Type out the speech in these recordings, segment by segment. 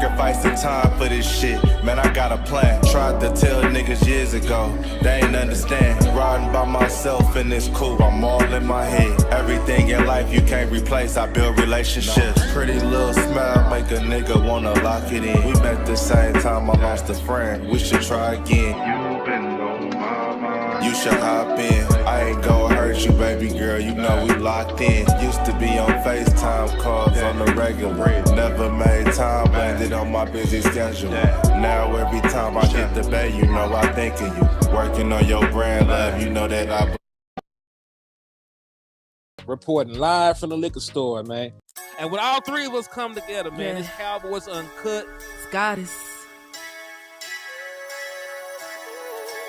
sacrifice the time for this shit. Man, I got a plan. Tried to tell niggas years ago, they ain't understand. Riding by myself and it's cool, I'm all in my head. Everything in life you can't replace, I build relationships. Pretty little smile make a nigga wanna lock it in. We met the same time I lost a friend, we should try again. You been on my mind, you should hop in. I ain't gonna hurt you, baby girl, you know we locked in. Used to be on FaceTime calls on the regular. Never made time, landed on my busy schedule. Now every time I get the bay, you know I think of you. Working on your brand, love, you know that I... Reporting live from the liquor store, man. And when all three of us come together, man, it's Cowboys Uncut. Goddess.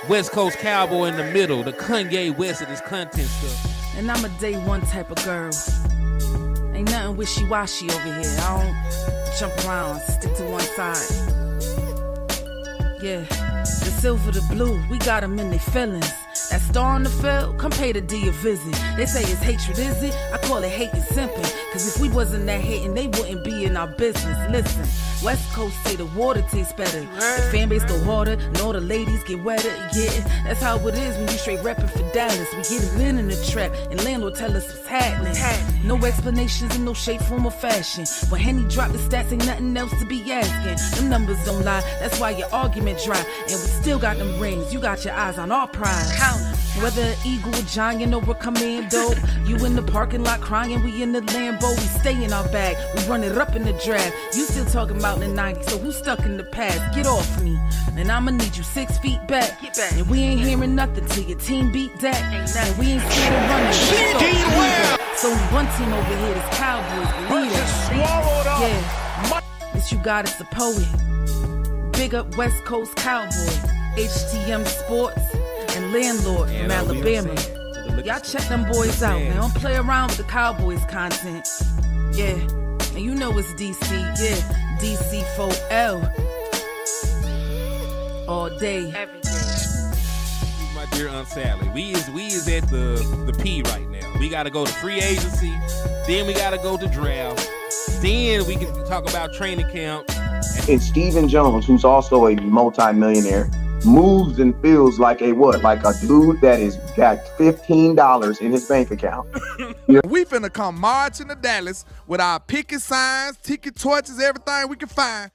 West Coast Cowboy in the middle, the Kanye West of this content stuff. And I'm a day one type of girl. Ain't nothing wishy-washy over here. I don't jump around, stick to one side. Yeah, the silver, the blue, we got them in their feelings. That star on the field, come pay the D a visit. They say it's hatred, is it? I call it hate and simping. Cause if we wasn't that hating, they wouldn't be in our business. Listen, West Coast say the water tastes better. The fan base go harder, and all the ladies get wetter. Yeah, that's how it is when you straight reppin' for Dallas. We get it in the trap, and landlord tell us what's happening. No explanations in no shape, form, or fashion. When Henny drop the stats, ain't nothing else to be asking. Them numbers don't lie, that's why your argument dry. And we still got them rings, you got your eyes on our prize. Whether an eagle, a giant, or a commando, you in the parking lot crying, we in the Lambo, we stay in our bag, we run it up in the draft. You still talking about the 90s, so who's stuck in the past? Get off me, and I'ma need you 6 feet back. And we ain't hearing nothing till your team beat that. And we ain't scared of running. It's only one team over here, this Cowboys, believe it. Yeah, this you got is a poet. Big up West Coast Cowboy, HTM Sports, and Landlord from Alabama. Y'all check them boys out, man. Don't play around with the Cowboys content. Yeah, and you know it's DC. Yeah, DC4L. All day, every day. My dear Aunt Sally, we is at the P right now. We got to go to free agency, then we got to go to draft, then we can talk about training camp. And Stephen Jones, who's also a multi-millionaire, moves and feels like a what? Like a dude that is got $15 in his bank account. We finna come marching to Dallas with our picket signs, ticket torches, everything we can find.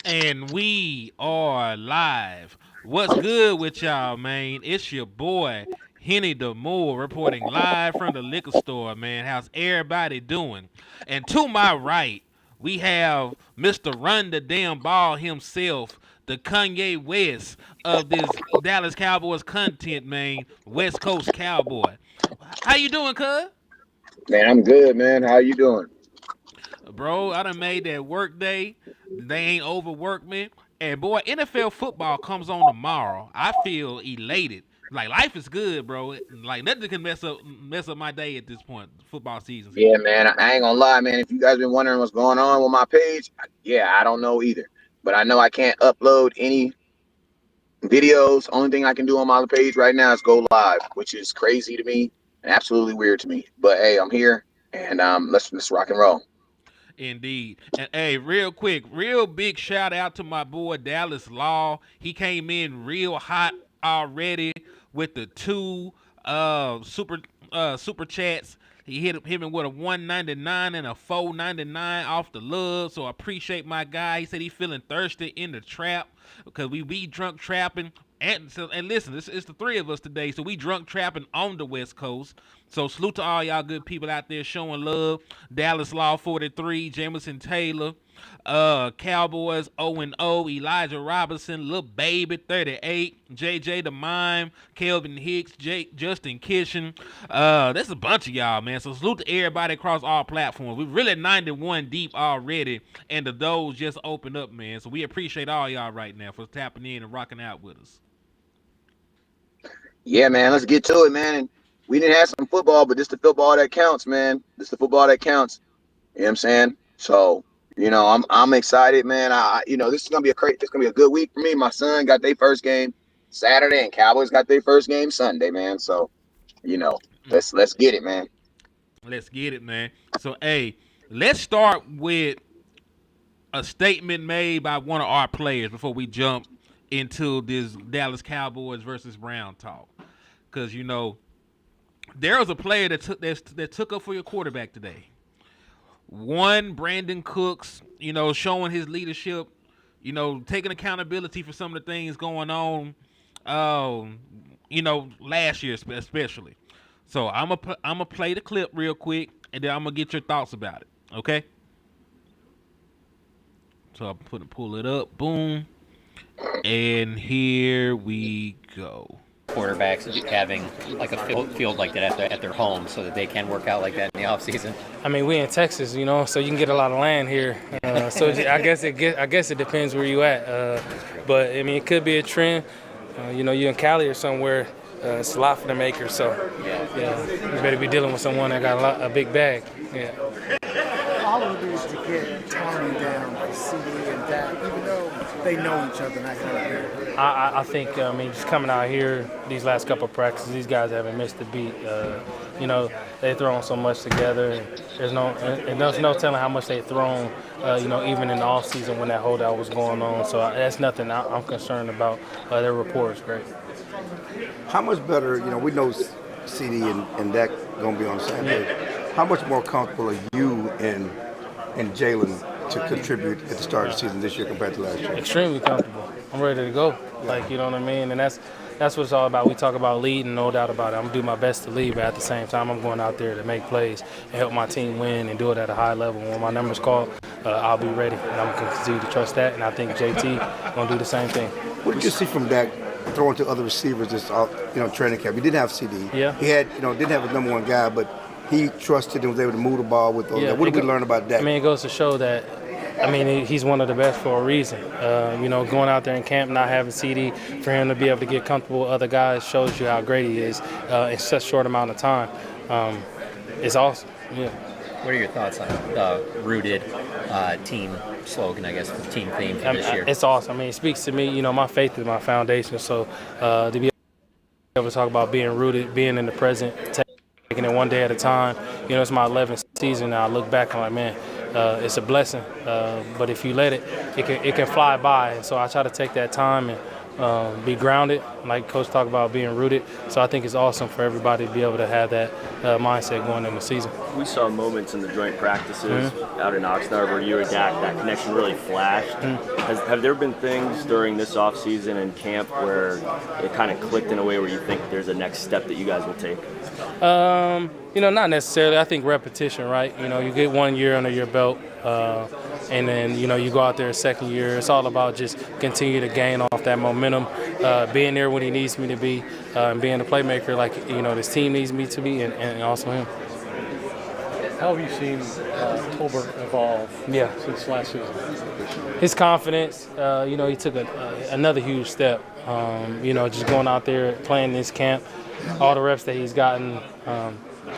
And we are live. What's good with y'all, man? It's your boy, Henny DeMoore, reporting live from the liquor store, man. How's everybody doing? And to my right, we have Mr. Run the Damn Ball himself, the Kanye West of this Dallas Cowboys content, man. West Coast Cowboy. How you doing, cuz? Man, I'm good, man. How you doing? Bro, I done made that work day. They ain't overworked me. And boy, NFL football comes on tomorrow. I feel elated. Like, life is good, bro. Like, nothing can mess up my day at this point. Football season. Yeah, man. I ain't gonna lie, man. If you guys been wondering what's going on with my page, yeah, I don't know either. But I know I can't upload any videos. Only thing I can do on my page right now is go live, which is crazy to me and absolutely weird to me. But hey, I'm here, and let's rock and roll. Indeed. And hey, real quick, real big shout out to my boy Dallas Law. He came in real hot already with the 2 super chats. He hit him with a $1.99 and a $4.99 off the love. So I appreciate my guy. He said he feeling thirsty in the trap because we be drunk trapping. And listen, it's the 3 of us today, so we drunk trapping on the West Coast. So salute to all y'all good people out there showing love. Dallas Law 43, Jameson Taylor, Cowboys 0-0, Elijah Robinson, Lil Baby 38, JJ the Mime, Kelvin Hicks, Justin Kitchen. There's a bunch of y'all, man. So salute to everybody across all platforms. We're really 91 deep already, and the doors just opened up, man. So we appreciate all y'all right now for tapping in and rocking out with us. Yeah, man. Let's get to it, man. And we didn't have some football, but this the football that counts, man. This the football that counts. You know what I'm saying? So, you know, I'm excited, man. This is gonna be a good week for me. My son got their first game Saturday, and Cowboys got their first game Sunday, man. So, you know, let's get it, man. Let's get it, man. So, hey, let's start with a statement made by one of our players before we jump into this Dallas Cowboys versus Brown talk. Because, you know, there was a player that took up for your quarterback today. One, Brandon Cooks, you know, showing his leadership, you know, taking accountability for some of the things going on, you know, last year especially. So I'm gonna play the clip real quick, and then I'm gonna get your thoughts about it. Okay? So I'm pull it up. Boom. And here we go. Quarterbacks having like a field like that at their home so that they can work out like that in the off season. I mean, we in Texas, you know, so you can get a lot of land here. So I guess it depends where you at. But I mean, it could be a trend. You know, you in Cali or somewhere. It's a lot for them acres, so yeah, you better be dealing with someone that got a big bag. Yeah. All of it is to get Tommy down for CD and that, even though they know each other, not kind of thing. I think, I mean, just coming out here these last couple of practices, these guys haven't missed a beat. You know, they've thrown so much together. And there's no telling how much they've thrown, you know, even in the off season when that holdout was going on. So that's nothing I'm concerned about. Their rapport is great. How much better, you know, we know CD and Dak going to be on the same page. How much more comfortable are you and Jalen to contribute at the start of the season this year compared to last year? Extremely comfortable. I'm ready to go. Like, you know what I mean? And that's what it's all about. We talk about leading, no doubt about it. I'm going to do my best to lead, but at the same time, I'm going out there to make plays and help my team win and do it at a high level. When my number's called, I'll be ready, and I'm going to continue to trust that, and I think JT going to do the same thing. What did you see from Dak throwing to other receivers this, you know, training camp? He didn't have CD. Yeah. He had, you know, didn't have a number one guy, but he trusted and was able to move the ball with those guys. What did we learn about Dak? I mean, it goes to show that, I mean, he's one of the best for a reason. You know, going out there in camp, not having CD, for him to be able to get comfortable with other guys shows you how great he is in such a short amount of time. It's awesome. Yeah. What are your thoughts on the rooted team slogan, I guess, the team theme for this year? It's awesome. I mean, it speaks to me. You know, my faith is my foundation. So to be able to talk about being rooted, being in the present, taking it one day at a time. You know, it's my 11th season now. I look back, I'm like, man, it's a blessing. But if you let it, it can fly by. And so I try to take that time and be grounded, like Coach talked about being rooted. So I think it's awesome for everybody to be able to have that mindset going into the season. We saw moments in the joint practices out in Oxnard where you and Dak, that connection really flashed. Have there been things during this offseason and camp where it kind of clicked in a way where you think there's a next step that you guys will take? You know, not necessarily. I think repetition, right? You know, you get 1 year under your belt, and then, you know, you go out there a second year. It's all about just continue to gain off that momentum, being there when he needs me to be, and being the playmaker like, you know, this team needs me to be, and also him. How have you seen Tolbert evolve since last season? His confidence, you know, he took another huge step. You know, just going out there, playing this camp, all the reps that he's gotten,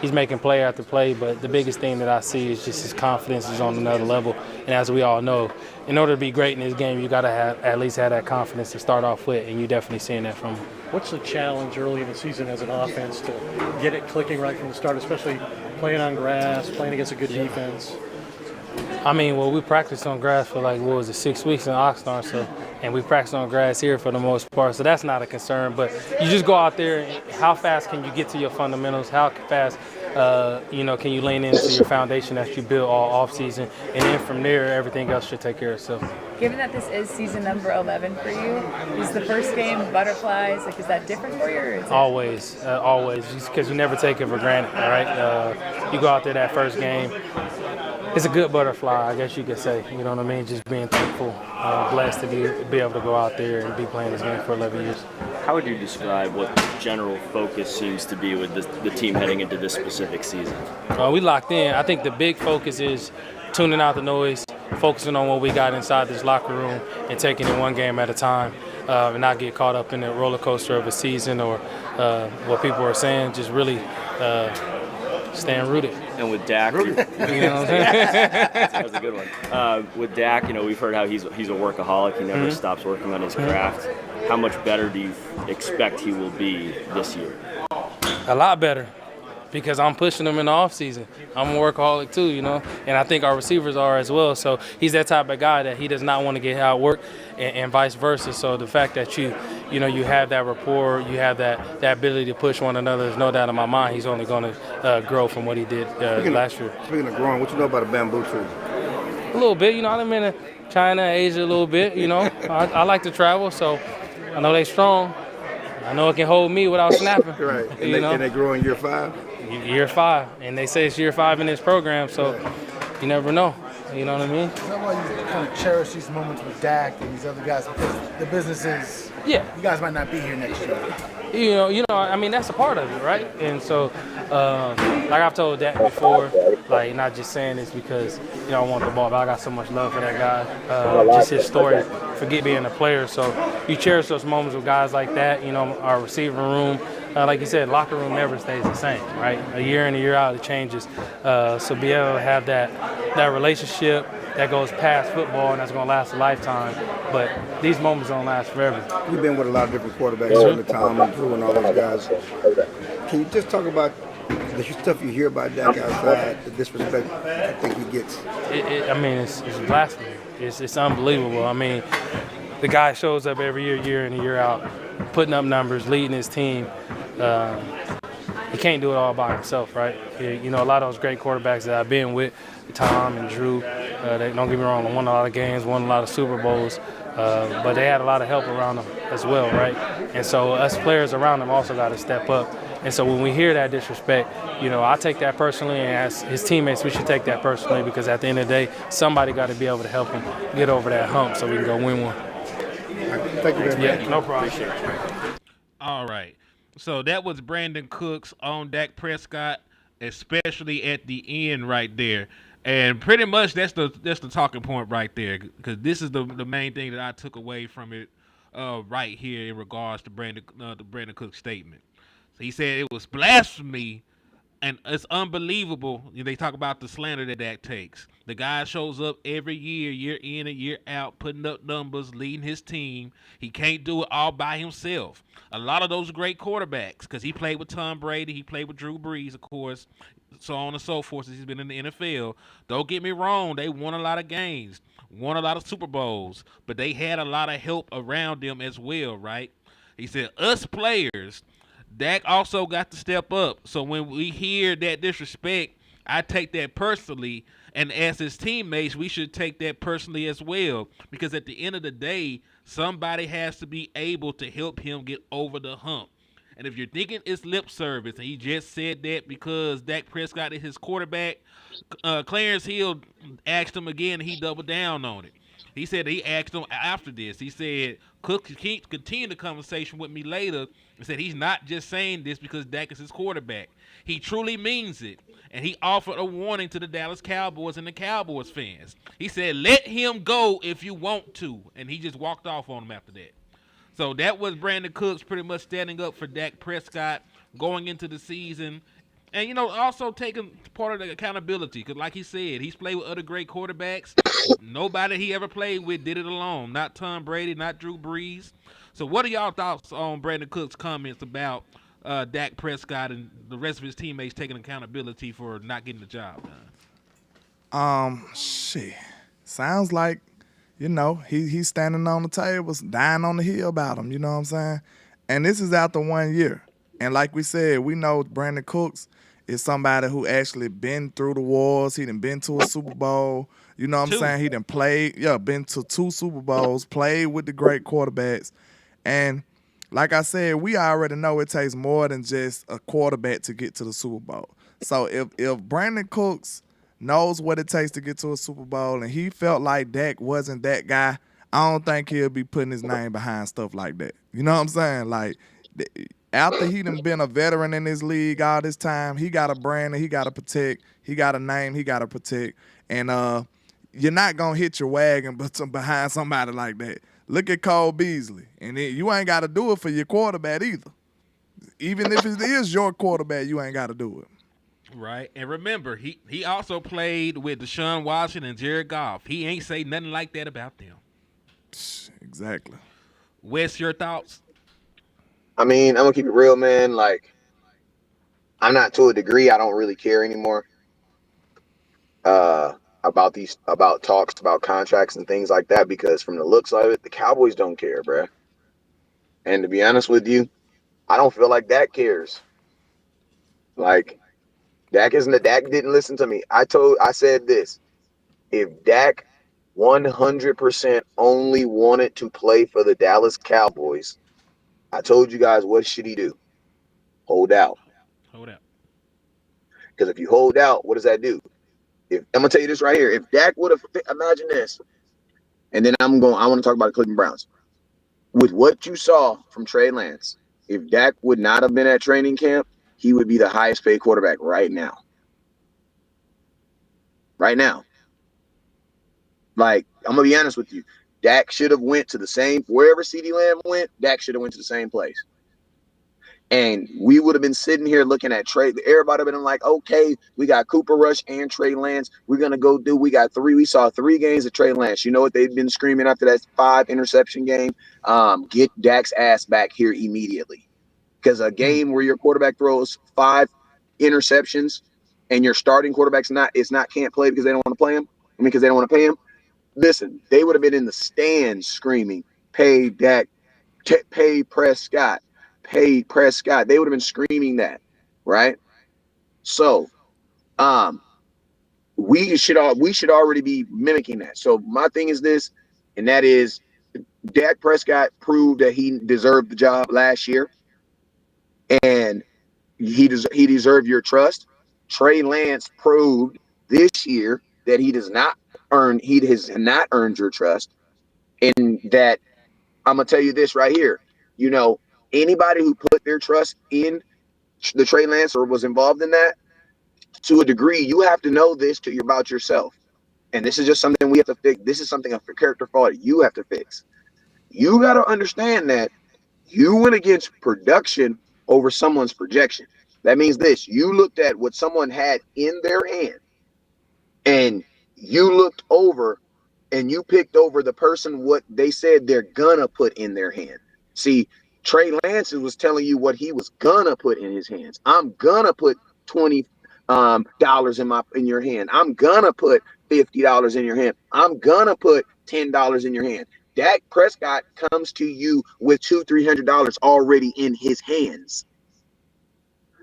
he's making play after play, but the biggest thing that I see is just his confidence is on another level. And as we all know, in order to be great in this game, you got to at least have that confidence to start off with, and you're definitely seeing that from him. What's the challenge early in the season as an offense to get it clicking right from the start, especially playing on grass, playing against a good defense? I mean, well, we practiced on grass for 6 weeks in Oxnard, and we practiced on grass here for the most part, so that's not a concern. But you just go out there, and how fast can you get to your fundamentals? How fast, you know, can you lean into your foundation that you built all offseason? And then from there, everything else should take care of itself. Given that this is season number 11 for you, is the first game butterflies? Like, is that different for you? Or is always, just because you never take it for granted, all right? You go out there that first game. It's a good butterfly, I guess you could say. You know what I mean? Just being thankful, blessed to be able to go out there and be playing this game for 11 years. How would you describe what the general focus seems to be with the team heading into this specific season? We locked in. I think the big focus is tuning out the noise, focusing on what we got inside this locker room, and taking it one game at a time, and not get caught up in the roller coaster of a season or what people are saying. Just really staying rooted. And with Dak, you know what I'm saying? That's a good one. With Dak, you know, we've heard how he's a workaholic. He never stops working on his craft. How much better do you expect he will be this year? A lot better. because I'm pushing him in the offseason. I'm a workaholic too, you know, and I think our receivers are as well. So he's that type of guy that he does not want to get outworked, and vice versa. So the fact that you have that rapport, you have that ability to push one another, there's no doubt in my mind he's only going to grow from what he did last year. Speaking of growing, what you know about a bamboo tree? A little bit, you know, I've been to China, Asia a little bit, you know. I like to travel, so I know they strong. I know it can hold me without snapping. Right, and they grow in year 5? Year 5, and they say it's year 5 in this program, so you never know. You know what I mean? Is that why you kind of cherish these moments with Dak and these other guys? Because the business is, yeah, you guys might not be here next year. You know, I mean, that's a part of it, right? And so, like I've told Dak before, like, not just saying this because, you know, I want the ball, but I got so much love for that guy. Just his story, forget being a player. So you cherish those moments with guys like that, you know, our receiver room. Like you said, locker room never stays the same, right? A year in, a year out, it changes. So be able to have that relationship that goes past football and that's going to last a lifetime. But these moments don't last forever. You've been with a lot of different quarterbacks during the time and Drew and all those guys. Can you just talk about the stuff you hear about Dak outside, the disrespect I think he gets? I mean, it's blasphemy. It's unbelievable. I mean, the guy shows up every year in and year out, putting up numbers, leading his team. He can't do it all by himself, right? You know, a lot of those great quarterbacks that I've been with, Tom and Drew, they, don't get me wrong, won a lot of games, won a lot of Super Bowls, but they had a lot of help around them as well, right? And so us players around them also got to step up. And so when we hear that disrespect, you know, I take that personally, and as his teammates, we should take that personally because at the end of the day, somebody got to be able to help him get over that hump so we can go win one. Thank you very much. Yeah, no problem. All right. So that was Brandon Cooks on Dak Prescott, especially at the end right there. And pretty much that's the talking point right there, because this is the main thing that I took away from it right here in regards to Brandon Cook's statement. So he said it was blasphemy, and it's unbelievable. They talk about the slander that Dak takes. The guy shows up every year in and year out, putting up numbers, leading his team. He can't do it all by himself. A lot of those great quarterbacks, because he played with Tom Brady, he played with Drew Brees, of course, so on and so forth since he's been in the NFL. Don't get me wrong, they won a lot of games, won a lot of Super Bowls, but they had a lot of help around them as well, right? He said, us players, Dak also got to step up. So when we hear that disrespect, I take that personally, and as his teammates, we should take that personally as well, because at the end of the day, somebody has to be able to help him get over the hump. And if you're thinking it's lip service, and he just said that because Dak Prescott is his quarterback, Clarence Hill asked him again, and he doubled down on it. He said he asked him after this. He said, Cook continue the conversation with me later, and said he's not just saying this because Dak is his quarterback. He truly means it. And he offered a warning to the Dallas Cowboys and the Cowboys fans. He said, let him go if you want to. And he just walked off on him after that. So that was Brandon Cooks pretty much standing up for Dak Prescott going into the season. And, you know, also taking part of the accountability. Because like he said, he's played with other great quarterbacks. Nobody he ever played with did it alone. Not Tom Brady, not Drew Brees. So what are y'all thoughts on Brandon Cooks' comments about Dak Prescott and the rest of his teammates taking accountability for not getting the job done? Shit. Sounds like, you know, he's standing on the tables, dying on the hill about him, you know what I'm saying? And this is after 1 year. And like we said, we know Brandon Cooks is somebody who actually been through the wars. He done been to a Super Bowl. You know what I'm saying? He done played, been to 2 Super Bowls, played with the great quarterbacks. And like I said, we already know it takes more than just a quarterback to get to the Super Bowl. So if Brandon Cooks knows what it takes to get to a Super Bowl and he felt like Dak wasn't that guy, I don't think he'll be putting his name behind stuff like that. You know what I'm saying? Like, after he done been a veteran in this league all this time, he got a brand that he got to protect. He got a name he got to protect. And you're not going to hit your wagon behind somebody like that. Look at Cole Beasley. And you ain't got to do it for your quarterback either. Even if it is your quarterback, you ain't got to do it. Right. And remember, he also played with Deshaun Watson and Jared Goff. He ain't say nothing like that about them. Exactly. Wes, your thoughts? I mean, I'm going to keep it real, man. Like, I'm not to a degree. I don't really care anymore about talks about contracts and things like that, because from the looks of it, the Cowboys don't care, bruh. And to be honest with you, I don't feel like Dak cares. Like Dak didn't listen to me. I said this. If Dak 100% only wanted to play for the Dallas Cowboys, I told you guys, what should he do? Hold out. Hold up. Because if you hold out, what does that do? If I'm gonna tell you this right here, if Dak would have, imagine this, and then I want to talk about the Cleveland Browns. With what you saw from Trey Lance, if Dak would not have been at training camp, he would be the highest paid quarterback right now. Right now. Like, I'm gonna be honest with you. Dak should have went to the same, wherever CeeDee Lamb went, Dak should have went to the same place. And we would have been sitting here looking at Trey. Everybody would have been like, okay, we got Cooper Rush and Trey Lance. We saw 3 games of Trey Lance. You know what they've been screaming after that 5 interception game? Get Dak's ass back here immediately. Because a game where your quarterback throws 5 interceptions and your starting quarterback's can't play because they don't want to play him. Because they don't want to pay him. Listen, they would have been in the stands screaming, pay Dak, pay Prescott. Pay Prescott. They would have been screaming that, right? So, we should already be mimicking that. So my thing is this, and that is, Dak Prescott proved that he deserved the job last year, and he deserved your trust. Trey Lance proved this year that he has not earned your trust, and that I'm gonna tell you this right here. You know, anybody who put their trust in the Trey Lance or was involved in that, to a degree, you have to know this about yourself. And this is just something we have to fix. This is something, a character fault you have to fix. You got to understand that you went against production over someone's projection. That means this: you looked at what someone had in their hand, and you looked over and you picked over the person what they said they're gonna put in their hand. See, Trey Lance was telling you what he was gonna put in his hands. I'm gonna put $20 in your hand. I'm gonna put $50 in your hand. I'm gonna put $10 in your hand. Dak Prescott comes to you with $200-300 already in his hands.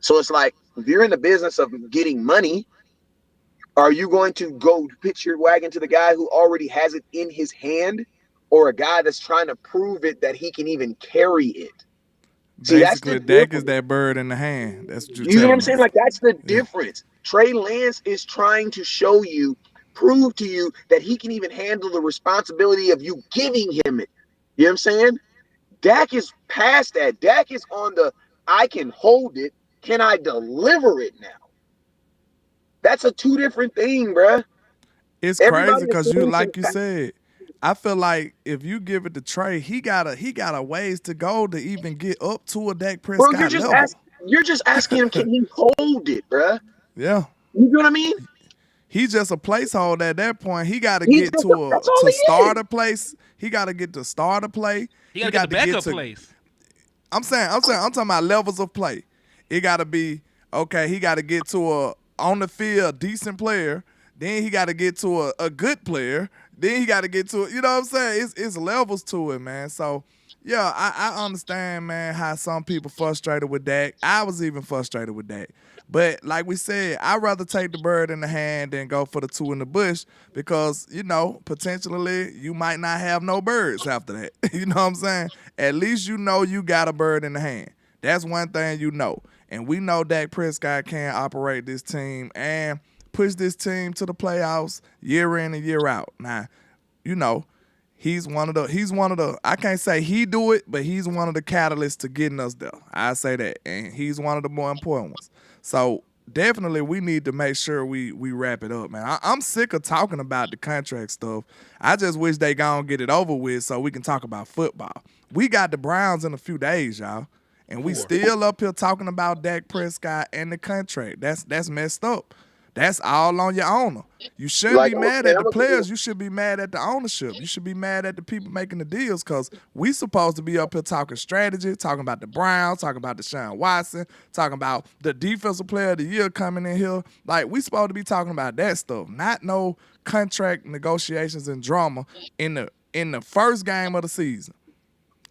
So it's like, if you're in the business of getting money, are you going to go pitch your wagon to the guy who already has it in his hand, or a guy that's trying to prove it that he can even carry it? See, that's the Basically, Dak is difference. that bird in the hand. That's what you're You know what I'm telling saying? us. Like, that's the difference. Trey Lance is trying to prove to you that he can even handle the responsibility of you giving him it. You know what I'm saying? Dak is past that. Dak is on the, I can hold it. Can I deliver it now? That's a 2 different thing, bruh. It's Everybody crazy because assumes like you said, I feel like if you give it to Trey, he got a ways to go to even get up to a Dak bro, Prescott level. you're just asking him, can he hold it, bruh? Yeah. You know what I mean? He's just a placeholder at that point. He got to He's get just that's all to he start is. a place. He got to get to start a play. He got to get the backup place. I'm talking about levels of play. It got to be, okay, he got to get to a on the field decent player. Then he got to get to a good player. Then he got to get to you know what I'm saying? It's levels to it, man. So yeah, I understand, man, how some people frustrated with Dak. I was even frustrated with Dak. But like we said, I'd rather take the bird in the hand than go for the 2 in the bush, because, you know, potentially you might not have no birds after that. You know what I'm saying? At least you know you got a bird in the hand. That's one thing you know. And we know Dak Prescott can operate this team and push this team to the playoffs year in and year out. Now, you know, he's one of the I can't say he do it, but he's one of the catalysts to getting us there. I say that. And he's one of the more important ones. So definitely we need to make sure we wrap it up, man. I'm sick of talking about the contract stuff. I just wish they gonna get it over with so we can talk about football. We got the Browns in a few days, y'all. And we still up here talking about Dak Prescott and the contract. That's messed up. That's all on your owner. You shouldn't Like, be mad at the players. You should be mad at the ownership. You should be mad at the people making the deals because we supposed to be up here talking strategy, talking about the Browns, talking about Deshaun Watson, talking about the defensive player of the year coming in here. Like, we supposed to be talking about that stuff, not no contract negotiations and drama in the first game of the season.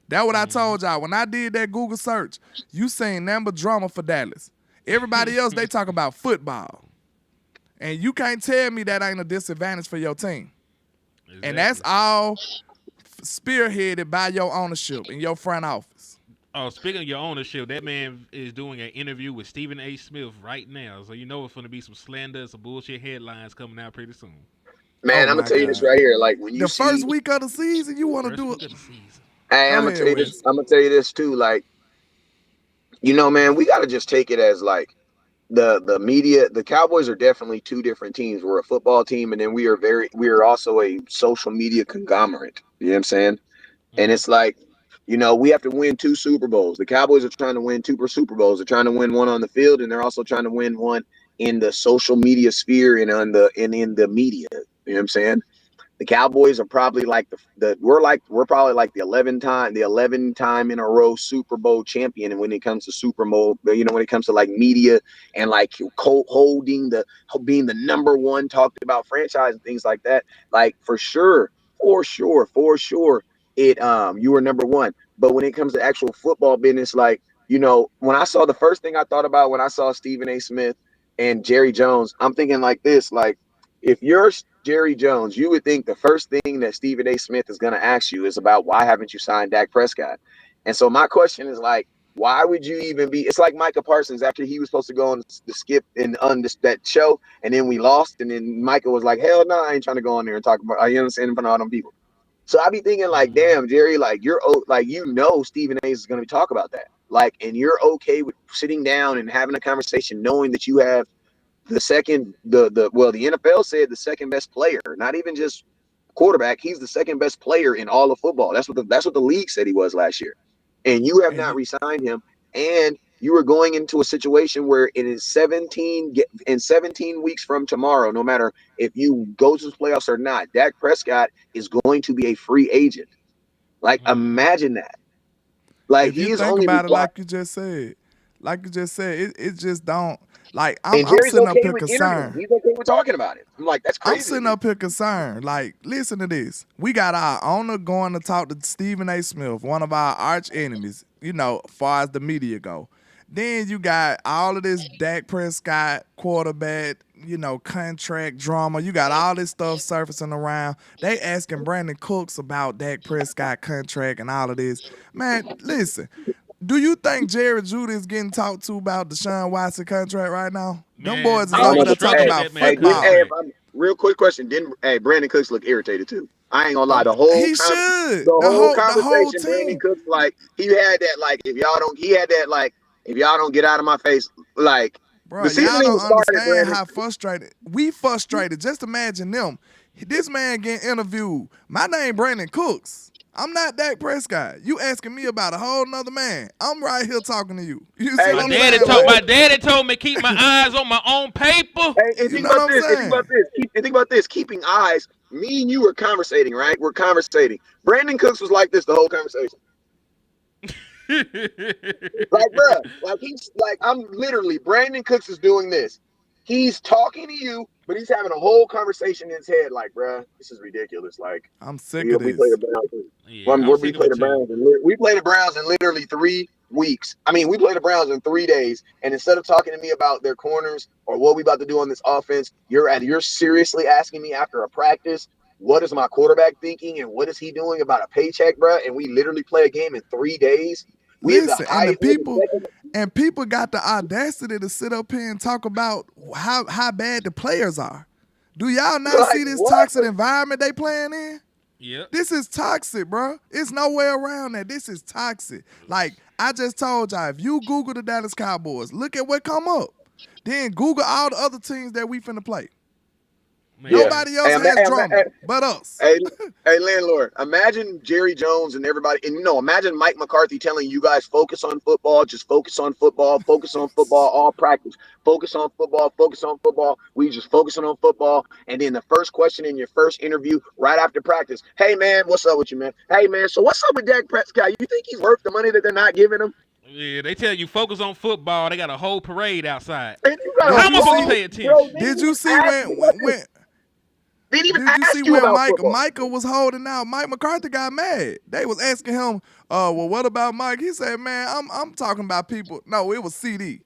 That's what I told y'all. When I did that Google search, you seen nothing but drama for Dallas. Everybody else, they talk about football. And you can't tell me that ain't a disadvantage for your team. Exactly. And that's all spearheaded by your ownership and your front office. Oh, speaking of your ownership, that man is doing an interview with Stephen A. Smith right now. So you know it's going to be some slander, some bullshit headlines coming out pretty soon. Man, I'm going to tell you this right here. Like, when you see first week of the season, you want to do it. Hey, I'm going to tell you this. I'm going to tell you this, too. Like, you know, man, we got to just take it as, like, the media. The Cowboys are definitely two different teams. We're a football team, and then we are also a social media conglomerate. You know what I'm saying? And it's like, you know, we have to win 2 Super Bowls. The Cowboys are trying to win 2 Super Bowls. They're trying to win one on the field, and they're also trying to win one in the social media sphere and in the media. You know what I'm saying? The Cowboys are probably like we're probably like the 11 time in a row Super Bowl champion. And when it comes to Super Bowl, you know, when it comes to like media and like being the number one talked about franchise and things like that, like for sure, it you were number one. But when it comes to actual football business, like, you know, when I saw the first thing I thought about when I saw Stephen A. Smith and Jerry Jones, I'm thinking like this, like, if you're Jerry Jones, you would think the first thing that Stephen A. Smith is going to ask you is about why haven't you signed Dak Prescott? And so my question is like, why would you even be? It's like Micah Parsons after he was supposed to go on the skip on that show, and then we lost, and then Micah was like, hell no, I ain't trying to go on there and talk about, you know what I'm saying, in front of all them people. So I be thinking like, damn, Jerry, like Stephen A. is going to talk about that, like, and you're okay with sitting down and having a conversation, knowing that you have the NFL said the second best player, not even just quarterback. He's the second best player in all of football. That's what the league said he was last year. And you have not re-signed him. And you are going into a situation where it is 17 weeks from tomorrow, no matter if you go to the playoffs or not, Dak Prescott is going to be a free agent. Like, imagine that. Like, if you think about it, like you just said, it just don't. Like, I'm sitting up here concerned. He's okay with talking about it. I'm like, that's crazy. I'm sitting up here concerned. Like, listen to this. We got our owner going to talk to Stephen A. Smith, one of our arch enemies, you know, as far as the media go. Then you got all of this Dak Prescott quarterback, you know, contract drama. You got all this stuff surfacing around. They asking Brandon Cooks about Dak Prescott contract and all of this. Man, listen. Do you think Jerry Judy is getting talked to about Deshaun Watson contract right now? Them boys is over there talking about football. Real quick question. Brandon Cooks look irritated too. I ain't gonna lie. The whole conversation, Brandon Cooks, like, he had that, like, if y'all don't get out of my face, like, bro, y'all don't understand how frustrated. We frustrated. Just imagine them. This man getting interviewed. My name Brandon Cooks. I'm not Dak Prescott. You asking me about a whole nother man. I'm right here talking to you. You see my daddy told me keep my eyes on my own paper. Hey, and think about this. Keeping eyes. Me and you were conversating, right? We're conversating. Brandon Cooks was like this the whole conversation. Like, bro, like, he's like, I'm literally, Brandon Cooks is doing this. He's talking to you, but he's having a whole conversation in his head, like, bruh, this is ridiculous. Like, I'm sick of this. We played the Browns in literally 3 weeks. I mean, we played the Browns in 3 days, and instead of talking to me about their corners or what we about to do on this offense, you're seriously asking me after a practice, what is my quarterback thinking and what is he doing about a paycheck, bruh? And we literally play a game in 3 days. Listen, and people got the audacity to sit up here and talk about how bad the players are. Do y'all not see this toxic environment they playing in? Yeah. This is toxic, bro. It's no way around that. This is toxic. Like, I just told y'all, if you Google the Dallas Cowboys, look at what come up. Then Google all the other teams that we finna play. Man. Nobody else has drama but us. Hey, landlord, imagine Jerry Jones and everybody, and imagine Mike McCarthy telling you guys focus on football, just focus on football, all practice, focus on football. We just focusing on football, and then the first question in your first interview right after practice, hey man, what's up with you, man? Hey man, so what's up with Dak Prescott? You think he's worth the money that they're not giving him? Yeah, they tell you focus on football. They got a whole parade outside. And you got How am I supposed to pay attention? Bro, Did you see when? Didn't even Did you ask see you when about football. Michael was holding out? Mike McCarthy got mad. They was asking him, well, what about Mike? He said, man, I'm talking about people. No, it was CD.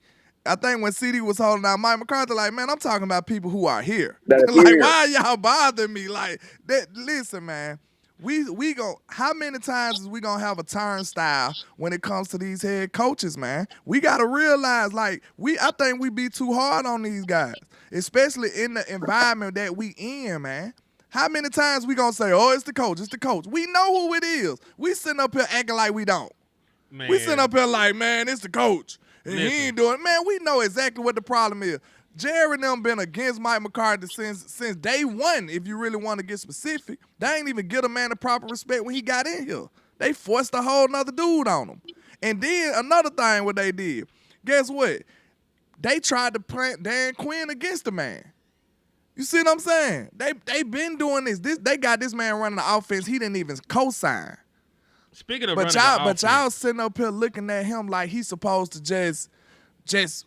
I think when CD was holding out, Mike McCarthy like, man, I'm talking about people who are here. Like, why y'all bothering me? Like, that? Listen, man. We gon' how many times is we gonna have a turnstile when it comes to these head coaches, man? We gotta realize, like, I think we be too hard on these guys, especially in the environment that we in, man. How many times we gonna say, oh, it's the coach, it's the coach? We know who it is. We sitting up here acting like we don't. Man. We sitting up here like, man, it's the coach. And he ain't doing it. Man, we know exactly what the problem is. Jerry and them been against Mike McCarthy since day one, if you really want to get specific. They ain't even give a man the proper respect when he got in here. They forced a whole nother dude on him. And then another thing what they did, guess what? They tried to plant Dan Quinn against the man. You see what I'm saying? They been doing this. They got this man running the offense he didn't even co-sign. Speaking of but y'all sitting up here looking at him like he's supposed to just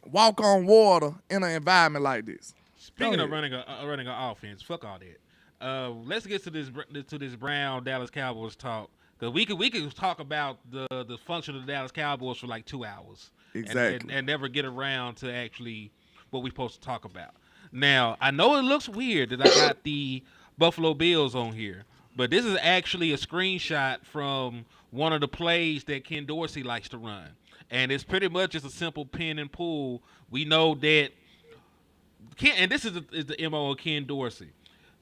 walk on water in an environment like this. Speaking of running an offense, fuck all that. Let's get to this Brown Dallas Cowboys talk, because we could talk about the function of the Dallas Cowboys for like 2 hours, exactly, and never get around to actually what we're supposed to talk about. Now I know it looks weird that I got the Buffalo Bills on here, but this is actually a screenshot from one of the plays that Ken Dorsey likes to run. And it's pretty much just a simple pin and pull. We know that and this is the MO of Ken Dorsey.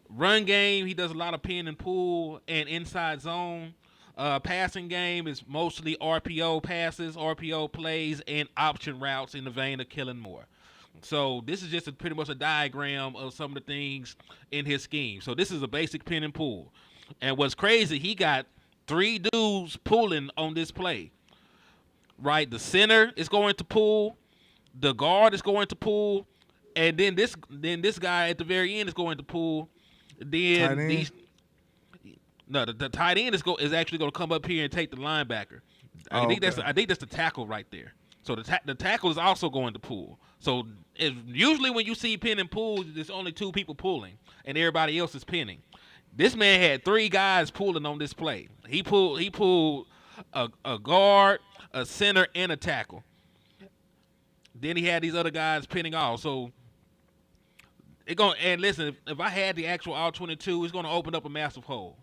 Run game, he does a lot of pin and pull and inside zone. Passing game is mostly RPO passes, RPO plays, and option routes in the vein of Kellen Moore. So this is just pretty much a diagram of some of the things in his scheme. So this is a basic pin and pull. And what's crazy, he got 3 dudes pulling on this play. Right, the center is going to pull, the guard is going to pull, and then this guy at the very end is going to pull. Then the tight end is actually going to come up here and take the linebacker. I think that's the tackle right there. So the tackle is also going to pull. So usually when you see pin and pull, there's only 2 people pulling, and everybody else is pinning. This man had 3 guys pulling on this play. He pulled a guard, a center, and a tackle. Then he had these other guys pinning off. So and listen, if I had the actual all-22, it's going to open up a massive hole.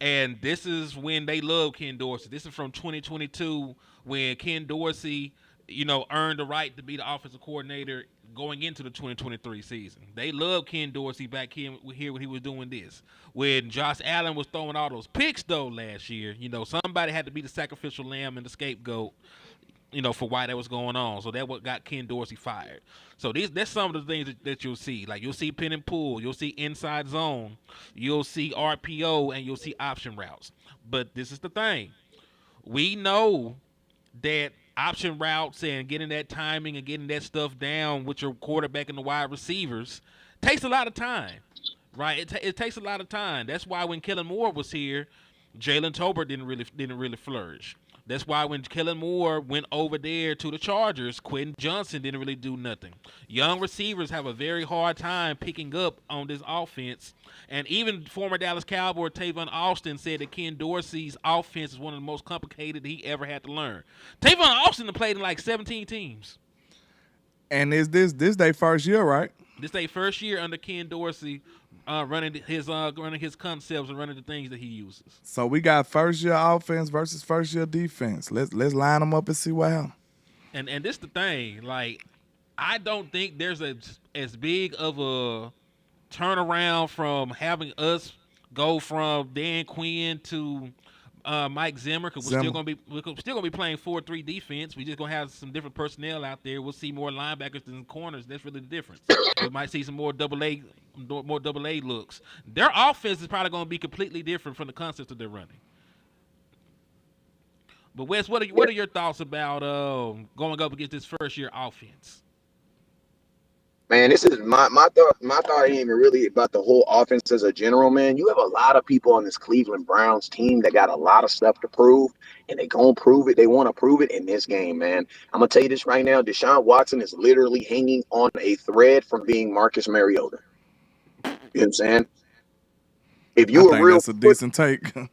And this is when they love Ken Dorsey. This is from 2022 when Ken Dorsey, earned the right to be the offensive coordinator going into the 2023 season. They love Ken Dorsey back here when he was doing this. When Josh Allen was throwing all those picks, though, last year, somebody had to be the sacrificial lamb and the scapegoat, for why that was going on. So that what got Ken Dorsey fired. So that's some of the things that you'll see. Like, you'll see pin and pull, you'll see inside zone, you'll see RPO, and you'll see option routes. But this is the thing. We know that option routes and getting that timing and getting that stuff down with your quarterback and the wide receivers takes a lot of time, right? It takes a lot of time. That's why when Kellen Moore was here, Jalen Tolbert didn't really flourish. That's why when Kellen Moore went over there to the Chargers, Quentin Johnson didn't really do nothing. Young receivers have a very hard time picking up on this offense. And even former Dallas Cowboy Tavon Austin said that Ken Dorsey's offense is one of the most complicated he ever had to learn. Tavon Austin played in like 17 teams. And is this their first year, right? This their first year under Ken Dorsey, running his concepts and running the things that he uses. So we got first year offense versus first year defense. Let's line them up and see what happens. And this the thing, like, I don't think there's as big of a turnaround from having us go from Dan Quinn to Mike Zimmer, because we're still gonna be playing 4-3 defense. We just gonna have some different personnel out there. We'll see more linebackers than corners. That's really the difference. We might see some more double A looks. Their offense is probably gonna be completely different from the concepts that they're running. But Wes, what are your thoughts about going up against this first year offense? Man, this is my thought. My thought ain't even really about the whole offense as a general, man. You have a lot of people on this Cleveland Browns team that got a lot of stuff to prove, and they gonna prove it. They want to prove it in this game, man. I'm gonna tell you this right now. Deshaun Watson is literally hanging on a thread from being Marcus Mariota. You know what I'm saying? If you I a think real that's a decent take. and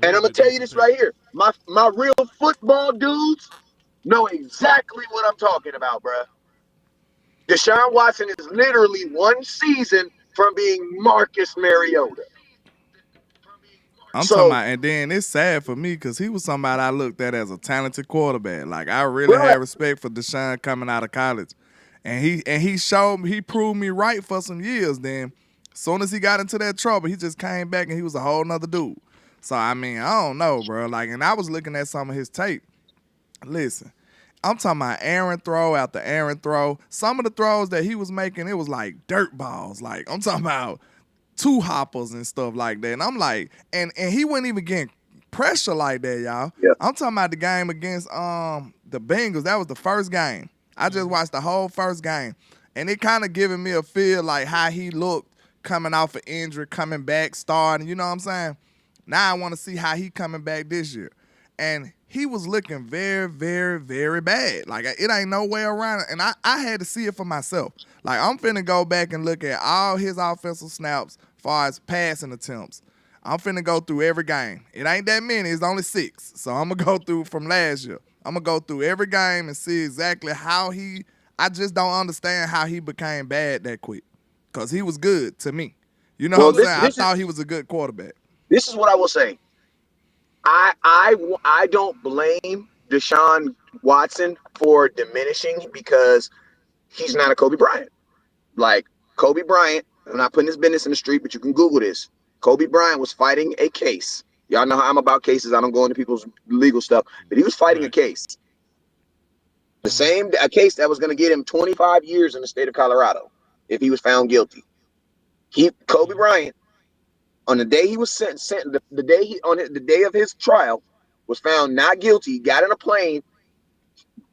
I'm gonna tell you this right here. My real football dudes know exactly what I'm talking about, bruh. Deshaun Watson is literally one season from being Marcus Mariota. I'm talking So, about, and then it's sad for me because he was somebody I looked at as a talented quarterback. Like I really Right. had respect for Deshaun coming out of college, and he proved me right for some years. Then, as soon as he got into that trouble, he just came back and he was a whole nother dude. So I mean, I don't know, bro. Like, and I was looking at some of his tape. Listen, I'm talking about Aaron throw after Aaron throw. Some of the throws that he was making, it was like dirt balls. Like I'm talking about two hoppers and stuff like that. And I'm like, and he wasn't even getting pressure like that, y'all. Yeah. I'm talking about the game against the Bengals. That was the first game. I just watched the whole first game. And it kind of giving me a feel like how he looked coming off an injury, coming back, starting, you know what I'm saying? Now I want to see how he coming back this year. And he was looking very, very, very bad. Like, it ain't no way around it. And I had to see it for myself. Like, I'm finna go back and look at all his offensive snaps as far as passing attempts. I'm finna go through every game. It ain't that many. It's only 6. So I'm going to go through from last year. I'm going to go through every game and see exactly how I just don't understand how he became bad that quick. Because he was good to me. You know what I'm saying? I thought he was a good quarterback. This is what I will say. I don't blame Deshaun Watson for diminishing because he's not a Kobe Bryant. Like Kobe Bryant, I'm not putting his business in the street, but you can Google this. Kobe Bryant was fighting a case. Y'all know how I'm about cases. I don't go into people's legal stuff, but he was fighting a case. A case that was going to get him 25 years in the state of Colorado if he was found guilty. Kobe Bryant, on the day he was the day of his trial, was found not guilty, got in a plane,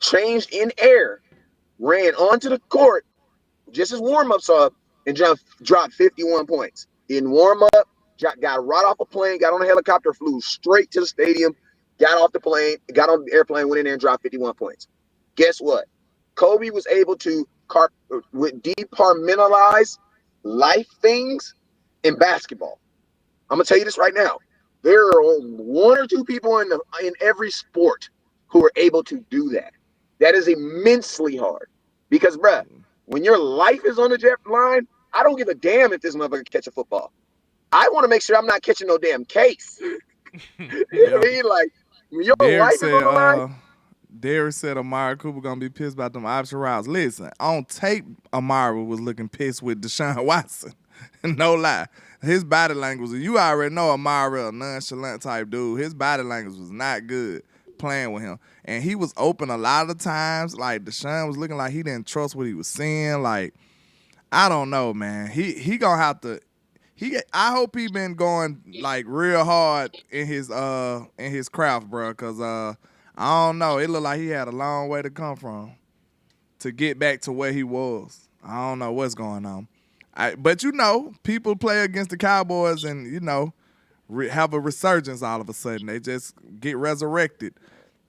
changed in air, ran onto the court just as warm-ups up, and dropped 51 points. Didn't warm up, got right off a plane, got on a helicopter, flew straight to the stadium, got off the plane, got on the airplane, went in there and dropped 51 points. Guess what? Kobe was able to departmentalize life things in basketball. I'm gonna tell you this right now. There are one or two people in every sport who are able to do that. That is immensely hard. Because, bruh, when your life is on the line, I don't give a damn if this motherfucker catch a football. I want to make sure I'm not catching no damn case. You know what I mean? Like, when your life is on the line. Derek said Amari Cooper gonna be pissed about them option routes. Listen, on tape, Amari was looking pissed with Deshaun Watson. No lie. His body language, you already know Amari a nonchalant type dude. His body language was not good playing with him. And he was open a lot of times. Like, Deshaun was looking like he didn't trust what he was seeing. Like, I don't know, man. He gonna have to. I hope he been going like real hard in his craft, bro. Cause I don't know. It looked like he had a long way to come from to get back to where he was. I don't know what's going on. But you know, people play against the Cowboys and you know have a resurgence all of a sudden. They just get resurrected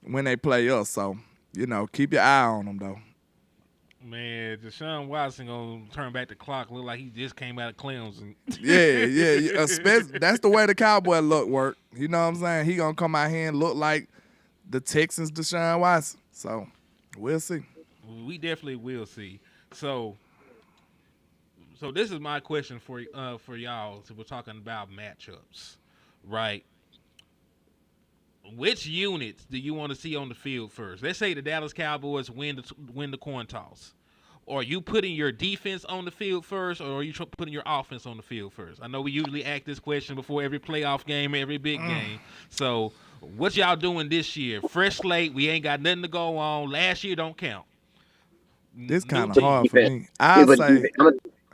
when they play us. So you know, keep your eye on them though. Man, Deshaun Watson gonna turn back the clock. Look like he just came out of Clemson. Yeah. Especially, that's the way the Cowboy look work. You know what I'm saying? He gonna come out here and look like the Texans Deshaun Watson. So we'll see. We definitely will see. So this is my question for y'all. So we're talking about matchups, right? Which units do you want to see on the field first? Let's say the Dallas Cowboys win the coin toss. are you putting your defense on the field first, or are you putting your offense on the field first? I know we usually ask this question before every playoff game, every big game. So, what y'all doing this year? Fresh slate. We ain't got nothing to go on. Last year don't count. This New kind of hard team. for me. I'll say.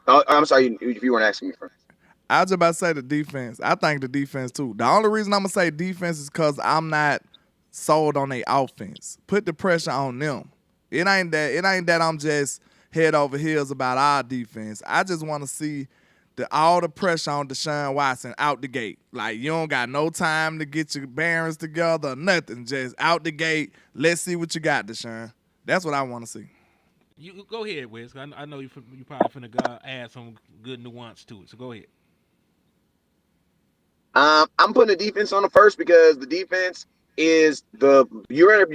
I'm sorry if you weren't asking me first. I was just about to say the defense. I think the defense too. The only reason I'm gonna say defense is because I'm not sold on their offense. Put the pressure on them. It ain't that I'm just head over heels about our defense. I just want to see all the pressure on Deshaun Watson out the gate. Like, you don't got no time to get your bearings together, nothing. Just out the gate. Let's see what you got, Deshaun. That's what I want to see. You go ahead, Wes. I know you probably finna add some good nuance to it. So go ahead. I'm putting the defense on the first because the defense is you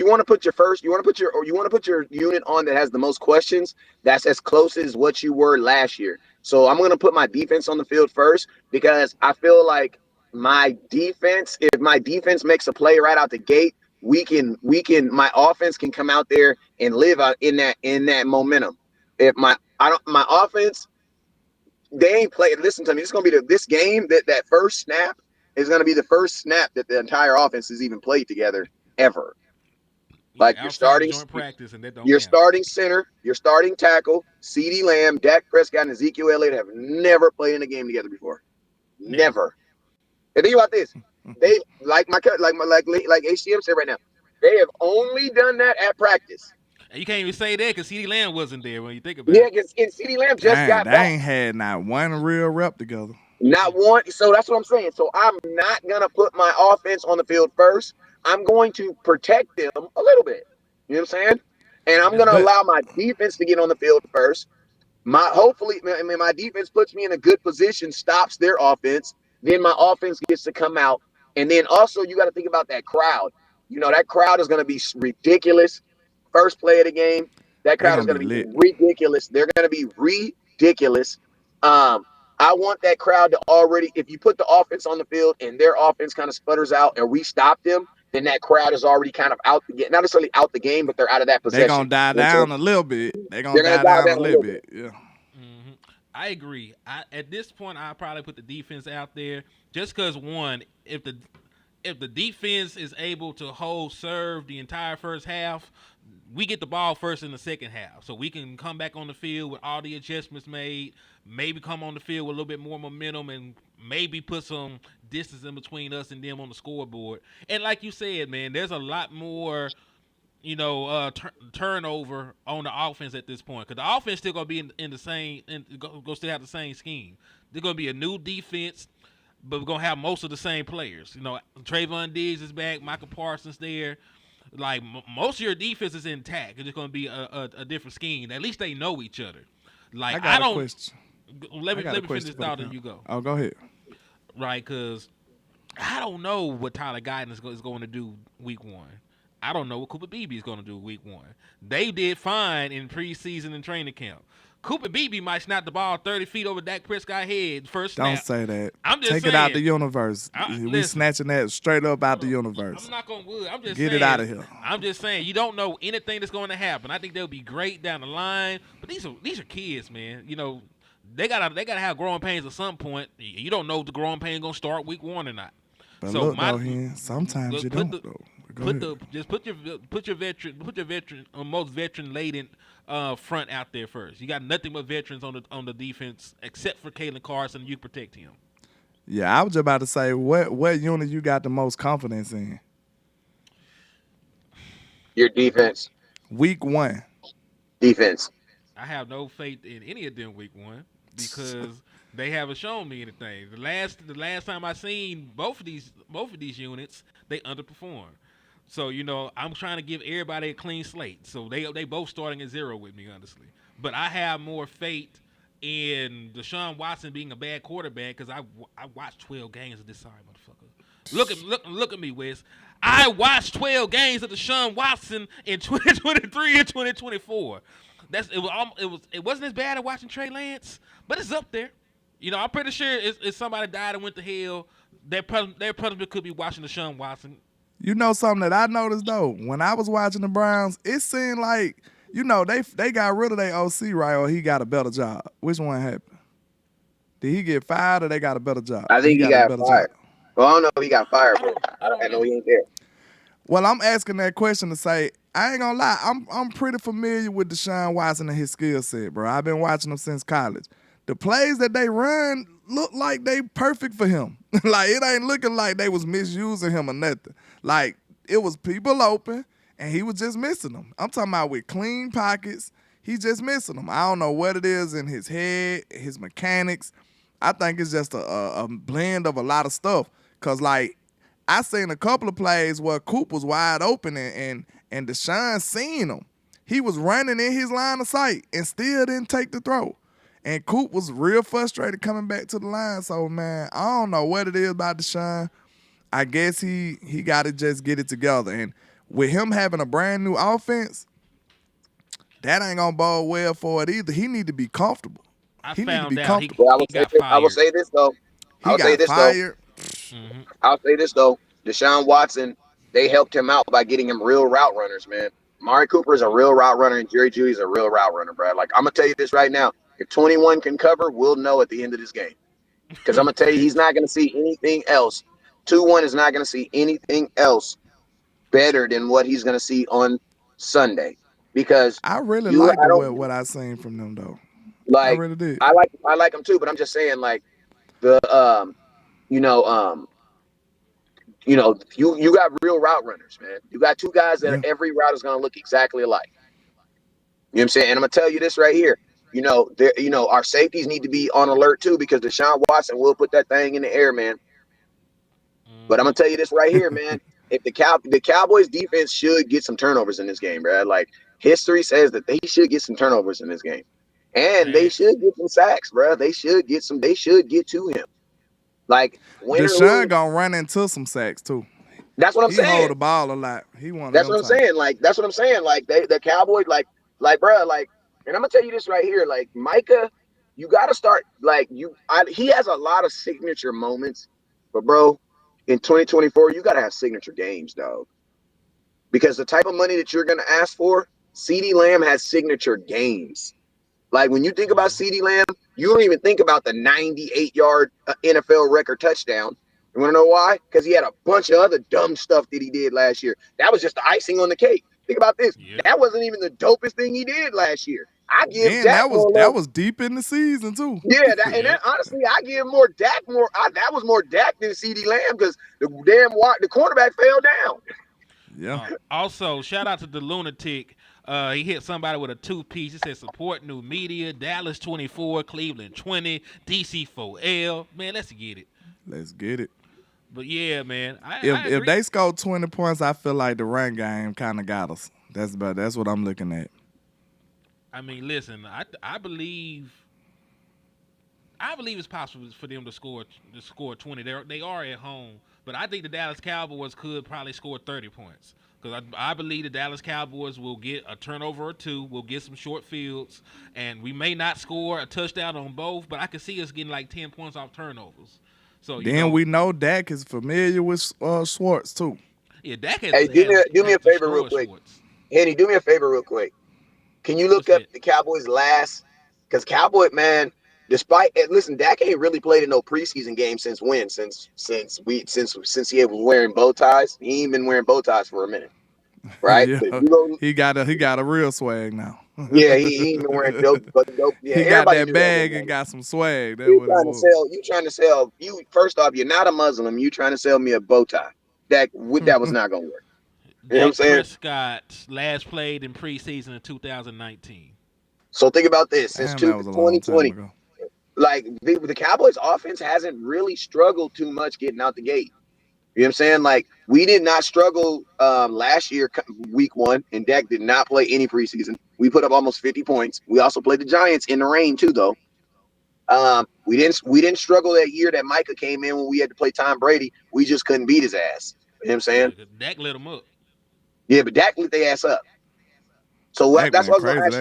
want to put your unit on that has the most questions. That's as close as what you were last year. So I'm gonna put my defense on the field first because I feel like if my defense makes a play right out the gate, my offense can come out there and live out in that momentum. If my offense, they ain't played. Listen to me. It's gonna be this game that first snap is gonna be the first snap that the entire offense has even played together ever. Like you're starting joint practice, and that don't your count. starting center, your starting tackle, CeeDee Lamb, Dak Prescott, and Ezekiel Elliott have never played in a game together before. Never. And think about this. They like HCM said right now. They have only done that at practice. And you can't even say that because CeeDee Lamb wasn't there when you think about it. Yeah, because CeeDee Lamb just got They back. ain't had not one real rep together. Not one. So that's what I'm saying. So I'm not going to put my offense on the field first. I'm going to protect them a little bit. You know what I'm saying? And I'm going to allow my defense to get on the field first. My defense puts me in a good position, stops their offense. Then my offense gets to come out. And then also you got to think about that crowd. You know, that crowd is going to be ridiculous. First play of the game, that crowd is going to be ridiculous. They're going to be ridiculous. I want that crowd to already, if you put the offense on the field and their offense kind of sputters out and we stop them, then that crowd is already kind of out, not necessarily out the game, but they're out of that possession. They're going to die down a little bit. They're going to die down a little bit. Yeah. Mm-hmm. I agree. At this point, I'll probably put the defense out there just because, one, if the defense is able to serve the entire first half, we get the ball first in the second half. So we can come back on the field with all the adjustments made, maybe come on the field with a little bit more momentum and maybe put some distance in between us and them on the scoreboard. And like you said, man, there's a lot more, turnover on the offense at this point because the offense still going to be in the same – going to still have the same scheme. There's going to be a new defense, but we're going to have most of the same players. Trayvon Diggs is back, Michael Parsons there. Like, most of your defense is intact. It's just going to be a different scheme. At least they know each other. Like, I got a question. Let me finish this thought and you go. Oh, go ahead. Right, because I don't know what Tyler Guyton is going to do week one. I don't know what Cooper Beebe is going to do week one. They did fine in preseason and training camp. Cooper Beebe might snap the ball 30 feet over Dak Prescott's head first snap. Don't say that. I'm just Take saying. it out the universe. We snatching that straight up out the universe. I'm not going to wood. I'm just Get saying. it out of here. I'm just saying you don't know anything that's going to happen. I think they'll be great down the line, but these are kids, man. They gotta have growing pains at some point. You don't know if the growing pain gonna start week one or not. But so look, sometimes you don't. Put your veteran most veteran laden front out there first. You got nothing but veterans on the defense except for Kalen Carson. You protect him. Yeah, I was just about to say what unit you got the most confidence in? Your defense. Week one. Defense. I have no faith in any of them week one because they haven't shown me anything. The last time I seen both of these units, they underperformed. So I'm trying to give everybody a clean slate. So they both starting at 0 with me, honestly. But I have more faith in Deshaun Watson being a bad quarterback because I watched 12 games of this sorry motherfucker. Look at me, Wes. I watched 12 games of Deshaun Watson in 2023 and 2024. It wasn't as bad as watching Trey Lance, but it's up there. I'm pretty sure if somebody died and went to hell, their punishment could be watching Deshaun Watson. You know something that I noticed though, when I was watching the Browns, it seemed like You know, they got rid of their OC, right? Or he got a better job. Which one happened? Did he get fired or they got a better job? I think he got fired. Well, I don't know if he got fired, but I know he ain't there. Well, I'm asking that question to say, I ain't gonna lie, I'm pretty familiar with Deshaun Watson and his skill set, bro. I've been watching him since college. The plays that they run look like they perfect for him. Like, it ain't looking like they was misusing him or nothing. Like, it was people open, and he was just missing them. I'm talking about with clean pockets, he's just missing them. I don't know what it is in his head, his mechanics. I think it's just a blend of a lot of stuff. Because, like, I seen a couple of plays where Coop was wide open and Deshaun seen him. He was running in his line of sight and still didn't take the throw. And Coop was real frustrated coming back to the line. So, man, I don't know what it is about Deshaun. I guess he got to just get it together. And with him having a brand new offense, that ain't going to bode well for it either. He need to be comfortable. He need to be comfortable. Well, I will say this, though. I'll say this, though. Deshaun Watson, they helped him out by getting him real route runners, man. Mari Cooper is a real route runner, and Jerry Jeudy's a real route runner, bro. Like, I'm going to tell you this right now. If 21 can cover, we'll know at the end of this game. Because I'm going to tell you, he's not going to see anything else. 2-1 is not going to see anything else better than what he's going to see on Sunday. Because I really like what I seen from them, though. Like, I really did. I like him too, but I'm just saying, like, you got real route runners, man. You got two guys that every route is going to look exactly alike. You know what I'm saying? And I'm going to tell you this right here. Our safeties need to be on alert too, because Deshaun Watson will put that thing in the air, man. But I'm going to tell you this right here, man. If the Cowboys defense should get some turnovers in this game, bro. Like, history says that they should get some turnovers in this game. And they should get some sacks, bro. They should get to him. Like, Deshaun gonna run into some sacks too. That's what I'm saying. He hold the ball a lot. That's what I'm saying. Like, that's what I'm saying. Like, the Cowboys, like, bro, like, and I'm gonna tell you this right here. Like, Micah, you gotta start. Like, he has a lot of signature moments, but bro, in 2024, you gotta have signature games, dog. Because the type of money that you're gonna ask for, CeeDee Lamb has signature games. Like, when you think about CeeDee Lamb, you don't even think about the 98-yard NFL record touchdown. You want to know why? Because he had a bunch of other dumb stuff that he did last year. That was just the icing on the cake. Think about this. Yep. That wasn't even the dopest thing he did last year. I give Dak that was deep in the season too. Yeah, honestly, I give more Dak that was more Dak than CeeDee Lamb, because the quarterback fell down. Yeah. Also, shout out to the lunatic. He hit somebody with a two-piece. He said, support new media. Dallas 24, Cleveland 20, DC 4L. Man, let's get it. Let's get it. But yeah, man. If they score 20 points, I feel like the run game kind of got us. That's what I'm looking at. I mean, listen, I believe it's possible for them to score 20. They are at home, but I think the Dallas Cowboys could probably score 30 points. Because I believe the Dallas Cowboys will get a turnover or two, will get some short fields, and we may not score a touchdown on both, but I can see us getting like 10 points off turnovers. So we know Dak is familiar with Schwartz too. Yeah, Dak has. Hey, do me a favor real quick. Henny, do me a favor real quick. Can you look up the Cowboys last? Because Cowboy, man, Dak ain't really played in no preseason game since when? Since he was wearing bow ties. He ain't been wearing bow ties for a minute, right? Yeah. He got a real swag now. Yeah, he ain't been wearing dope. Yeah, he got that bag and got some swag. You trying to sell? First off, you're not a Muslim. You trying to sell me a bow tie? That was not gonna work. You know what I'm saying? Prescott last played in preseason in 2019. So think about this: since 2020. Like, the Cowboys offense hasn't really struggled too much getting out the gate. You know what I'm saying? Like, we did not struggle last year, week 1, and Dak did not play any preseason. We put up almost 50 points. We also played the Giants in the rain too, though. We didn't struggle that year that Micah came in when we had to play Tom Brady. We just couldn't beat his ass. You know what I'm saying? Dak lit him up. Yeah, but Dak lit their ass up. So that's what I was going to ask.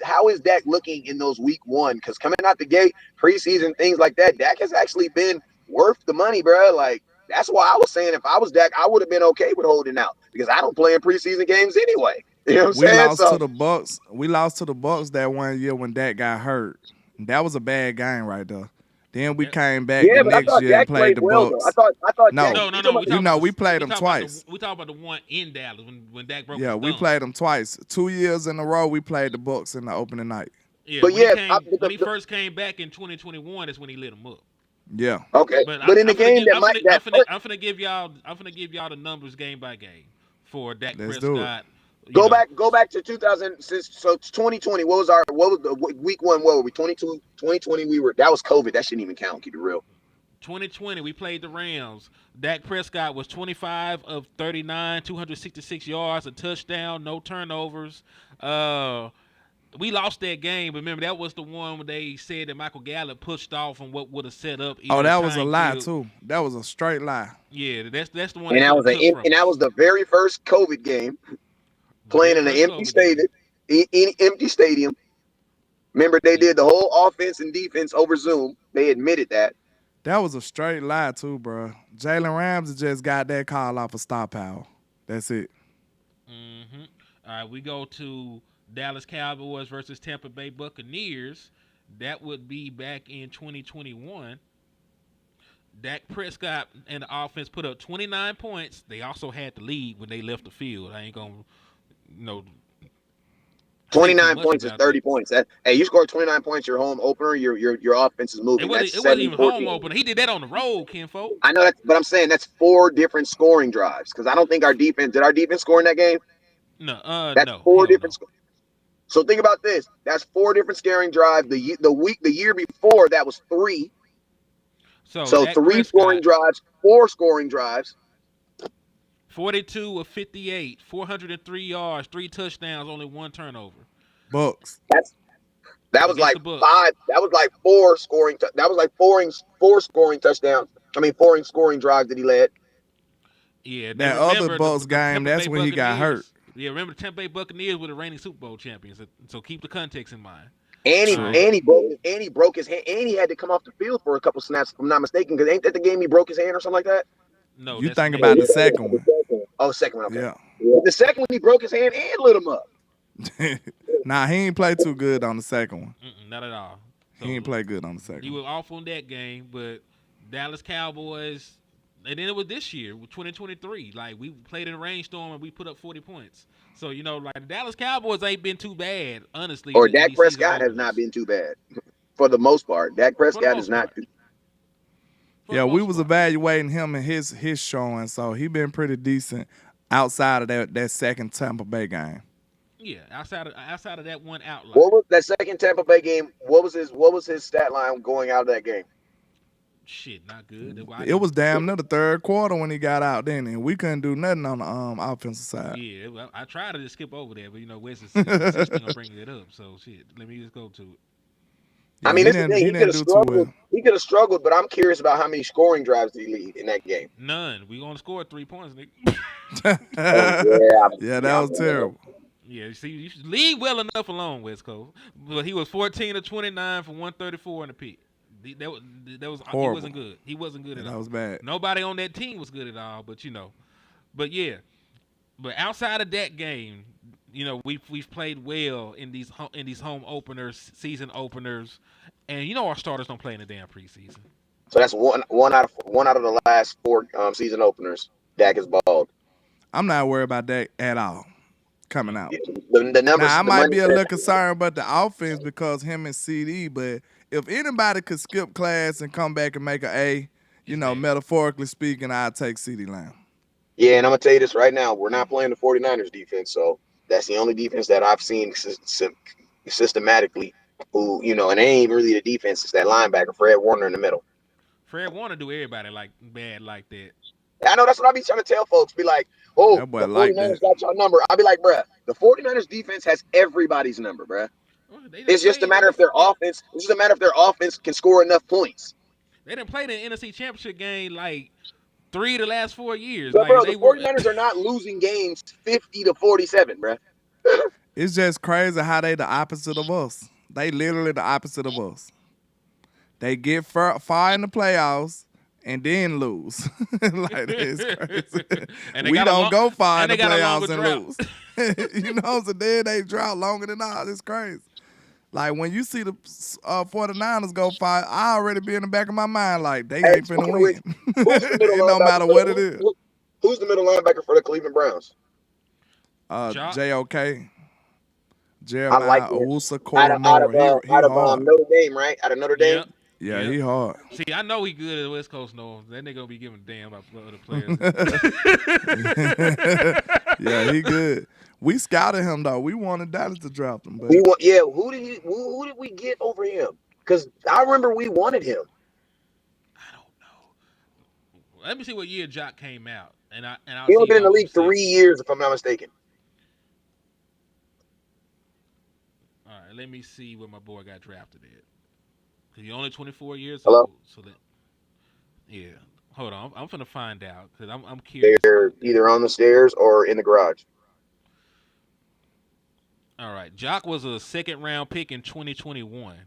How is Dak looking in those week 1? Because coming out the gate, preseason, things like that, Dak has actually been worth the money, bro. Like, that's why I was saying if I was Dak, I would have been okay with holding out, because I don't play in preseason games anyway. You know what I'm We saying? lost So to the Bucks. We lost to the Bucks that one year when Dak got hurt. That was a bad game right there. Then we came back the yeah, but I next thought year and Dak played played the well though. I Bucks. thought Dak. No, No. We you know we played we them talk twice. we talk about the one in Dallas when Dak broke Yeah, his we thumb. played them twice. 2 years in a row, we played the Bucks in the opening night. Yeah, But when yeah, when he first came back in 2021, that's when he lit him up. Yeah. okay. But But in the game that Mike that I'm finna give y'all the numbers game by game for Dak Let's do it. Prescott. go back to 2000 so 2020. What was the week one? What were we? 2020 we were that was COVID. That shouldn't even count, keep it real. 2020, we played the Rams. Dak Prescott was 25 of 39, 266 yards, a touchdown, no turnovers. We lost that game. Remember, that was the one when they said that Michael Gallup pushed off on what would have set up. Oh, that was a lie too. That was a straight lie. Yeah, that's the one. And that was the very first COVID game, playing in an empty stadium. Empty stadium. Remember, they did the whole offense and defense over Zoom. They admitted that. That was a straight lie too, bro. Jalen Ramsey just got that call off of star power. That's it. Mm-hmm. All right, we go to Dallas Cowboys versus Tampa Bay Buccaneers. That would be back in 2021. Dak Prescott and the offense put up 29 points. They also had the lead when they left the field. I ain't gonna, 29 points is 30 points. Hey, you scored 29 points. Your home opener. Your offense is moving. It wasn't even home opener. He did that on the road, Kinfolk. I know that, but I'm saying that's 4 different scoring drives because I don't think our defense score in that game. No, that's 4 different. So think about this. That's 4 different scoring drives. The year before that was 3. So 3 scoring drives, 4 scoring drives. 42 of 58, 403 yards, 3 touchdowns, only 1 turnover. Bucks. That was like 5. That was like 4 scoring. That was like 4 scoring touchdowns. I mean, 4 scoring drives that he led. Yeah, that other Bucks game. That's when he got hurt. Yeah, remember the Tampa Bay Buccaneers were the reigning Super Bowl champions. So keep the context in mind. And he broke his hand, and he had to come off the field for a couple snaps, if I'm not mistaken. Because ain't that the game he broke his hand or something like that? No, you think about the second one. Oh, second one. Okay. Yeah. The second one he broke his hand and lit him up. Nah, he ain't play too good on the second one. Not at all. So he ain't play good on the second. He was off on that game, but Dallas Cowboys. And then it was this year, 2023. Like, we played in a rainstorm and we put up 40 points. So, like, the Dallas Cowboys ain't been too bad, honestly. Or Dak Prescott has not been too bad. For the most part. Dak Prescott is not too Yeah, we was evaluating him and his showing, so he been pretty decent outside of that second Tampa Bay game. Yeah, outside of that one outlier. What was that second Tampa Bay game? What was his stat line going out of that game? Shit, not good. It was damn near the third quarter when he got out then, and we couldn't do nothing on the offensive side. Yeah, well, I tried to just skip over that, but Wes is gonna bring it up. So shit, let me just go to it. Yeah, I mean, he could have struggled, but I'm curious about how many scoring drives did he lead in that game. None. We gonna score 3 points, nigga. Yeah, that was terrible. Yeah, see, you should lead well enough alone, West Coast. But he was 14 of 29 for 134 in the pick. That was horrible. He wasn't good. He wasn't good at all. That was bad. Nobody on that team was good at all, but But yeah. But outside of that game, we've played well in these home openers, season openers, and our starters don't play in the damn preseason. So that's one out of the last 4 season openers. Dak is balled. I'm not worried about that at all. Coming out. The numbers. Now, I might be a little concerned about the offense because him and CD, but if anybody could skip class and come back and make an A, metaphorically speaking, I'd take CD Lamb. Yeah, and I'm going to tell you this right now. We're not playing the 49ers defense, so that's the only defense that I've seen systematically who, and it ain't even really the defense. It's that linebacker, Fred Warner, in the middle. Fred Warner do everybody bad like that. I know that's what I be trying to tell folks. Be like, oh, the 49ers got your number. I'll be like, bruh, the 49ers defense has everybody's number, bruh. Well, it's just a matter if their offense. It's just a matter if their offense can score enough points. They didn't play the NFC Championship game like 3 of the last 4 years. So, bro, the 49ers are not losing games 50-47, bruh. It's just crazy how they the opposite of us. They literally the opposite of us. They get far in the playoffs and then lose. Like that's crazy. And they We got a don't long- go far in and the they got a playoffs longer and drought. lose. You know what I'm saying? Then they drought longer than ours. It's crazy. Like when you see the 49ers go far, I already be in the back of my mind like they ain't finna win. Who's the middle It don't linebacker? matter what it is. Who's the middle linebacker for the Cleveland Browns? JOK. I Jeremiah like it. Owusa Out of Koramoah. He hard. Notre Dame, right? Out of Notre Dame. Yeah, he hard. See, I know he good at West Coast North. That nigga gonna be giving a damn about other players. Yeah, he good. We scouted him though. We wanted Dallas to draft him, but Who did we get over him? Because I remember we wanted him. Let me see what year Jock came out, and I'll He see only been if in the I'm league upset. 3 years, if I'm not mistaken. All right, let me see where my boy got drafted at. Cause he's only 24 years Hello? old. So yeah. Hold on, I'm finna find out because I'm curious. They're either on the stairs or in the garage. All right, Jock was a second round pick in 2021.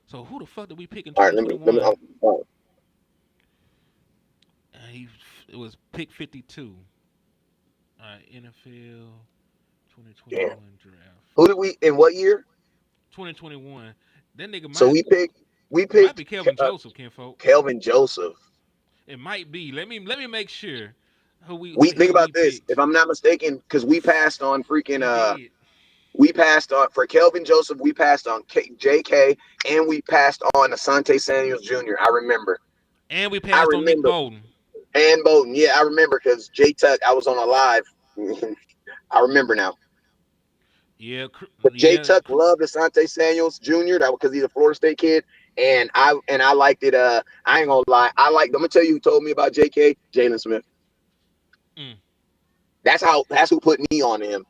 So who the fuck did we pick in All right, 2021? all right. It was pick 52. All right, NFL 2021 Damn. draft. Who did we in what year? 2021. That nigga might. So we picked might be Kelvin Joseph, kinfolk. Kelvin Joseph. It might be. Let me make sure. Who Think about this. picked. If I'm not mistaken, because we passed on freaking we passed on for Kelvin Joseph, we passed on JK, and we passed on Asante Samuels Jr. I remember. And we passed on Nick Bolton. And Bolton, yeah, I remember because J Tuck, I was on a live. I remember now. Yeah, but J Tuck loved Asante Samuels Jr. That because he's a Florida State kid, and I liked it. I ain't gonna lie, I'm gonna tell you who told me about JK, Jalen Smith. That's who put me on him.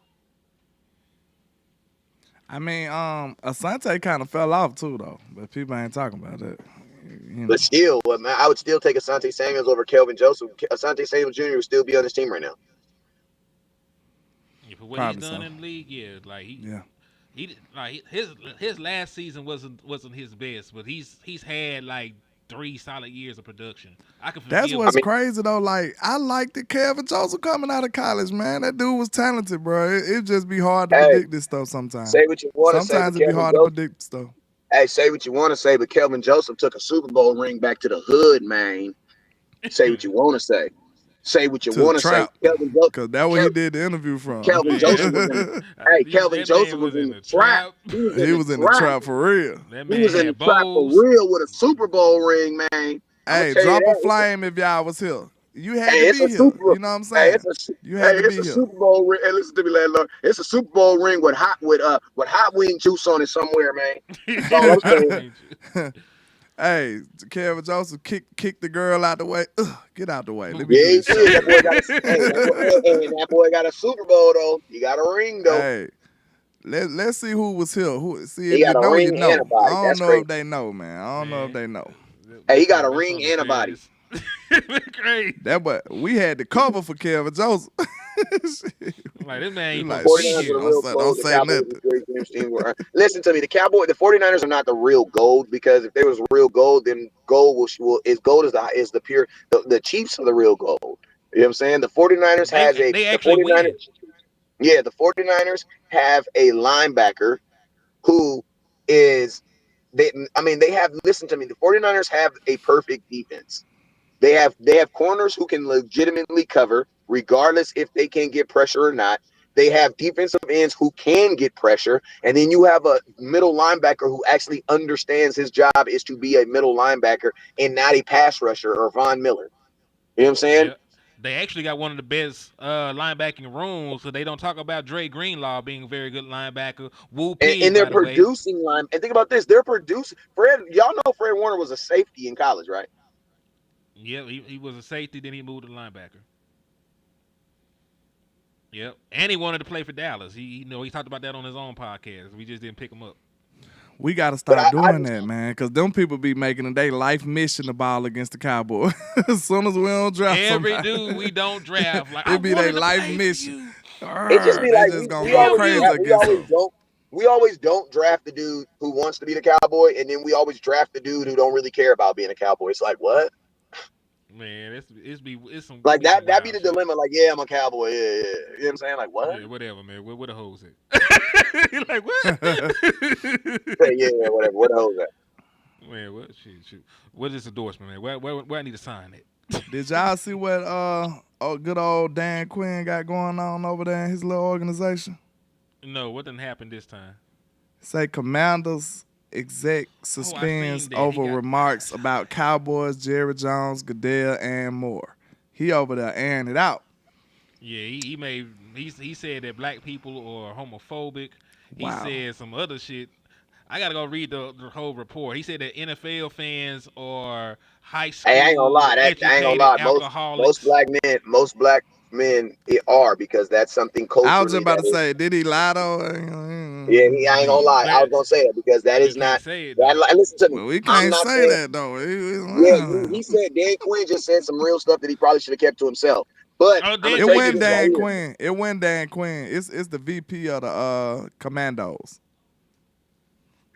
I mean, Asante kind of fell off too, though. But people ain't talking about that. You know. But still, man, I would still take Asante Samuels over Kelvin Joseph. Asante Samuels Jr. would still be on this team right now. Yeah, for what he's done in the league, his last season wasn't his best, but he's had like 3 solid years of production. That's what's crazy though. Like I liked the Kelvin Joseph coming out of college, man. That dude was talented, bro. It just be hard to predict this stuff sometimes. Say what you want to say. Sometimes it be hard to predict stuff. Hey, say what you want to say, but Kelvin Joseph took a Super Bowl ring back to the hood, man. Say what you want to say. Say what you want to say. Kelvin Joseph, because that's where he did the interview from. Kelvin Joseph was in Kelvin Joseph was in the trap. He was in the trap for real. He was in the trap for real with a Super Bowl ring, man. Hey, drop a flame if y'all was here. You had to be here. You know what I'm saying? You had to be here. Super Bowl ring. Hey, listen to me, landlord. It's a Super Bowl ring with hot wing juice on it somewhere, man. That's all I'm saying. Hey, Kelvin Joseph kick the girl out the way. Get out the way. Let me he did. That boy got a Super Bowl though. He got a ring though. Hey, let's see who was here. See if you know, you know. I don't know if they know, man. I don't know if they know. Hey, he got a ring and a body. That but we had the cover for Kelvin Joseph. Like this man ain't don't say nothing. Listen to me, the 49ers are not the real gold, because if there was real gold, then gold is the pure the Chiefs are the real gold. You know what I'm saying? The 49ers the 49ers have a linebacker who is they have listen to me, the 49ers have a perfect defense. They have corners who can legitimately cover, regardless if they can get pressure or not. They have defensive ends who can get pressure, and then you have a middle linebacker who actually understands his job is to be a middle linebacker and not a pass rusher or Von Miller. You know what I'm saying? Yeah. They actually got one of the best linebacking rooms, so they don't talk about Dre Greenlaw being a very good linebacker. And they're producing line. And think about this: they're producing. Y'all know Fred Warner was a safety in college, right? Yeah, he was a safety, then he moved to linebacker. Yep, and he wanted to play for Dallas. He talked about that on his own podcast. We just didn't pick him up. We got to start doing that, man, because them people be making it their life mission to ball against the Cowboys. As soon as we don't draft every dude we don't draft, like it be their life mission. It just be like we always don't draft the dude who wants to be the Cowboy, and then we always draft the dude who don't really care about being a Cowboy. It's like, what? Man, it's some Like be some that be wild the shit. dilemma. Like, yeah, I'm a Cowboy. Yeah. You know what I'm saying? Like, what? Yeah, whatever, man. Where the hoes at? You're like what? Yeah, whatever. What the hell is that? Man, what shit. What is this endorsement, man? Where I need to sign it? Did y'all see what good old Dan Quinn got going on over there in his little organization? No, what didn't happen this time? Say Commanders exec Oh, I seen suspends that. He over got remarks about Cowboys, Jerry Jones, Goodell, and more. He over there airing it out. Yeah, he said that black people are homophobic. He Wow. said some other shit. I gotta go read the whole report. He said that NFL fans are high Hey, I ain't gonna school lie. I ain't gonna educated lie. Most alcoholics. black men are because that's something I was just culturally about that to is. say, did he lie though? Yeah, I ain't gonna lie. I was But gonna say it because that you is can't not. say it That, though. listen to me. Well, we I'm can't not say saying. that though. Yeah, he said Dan Quinn just said some real stuff that he probably should have kept to himself. But Oh, I'm gonna Dan It tell you Quinn went is this right Dan here. Quinn. It went Dan Quinn. It's the VP of the Commandos.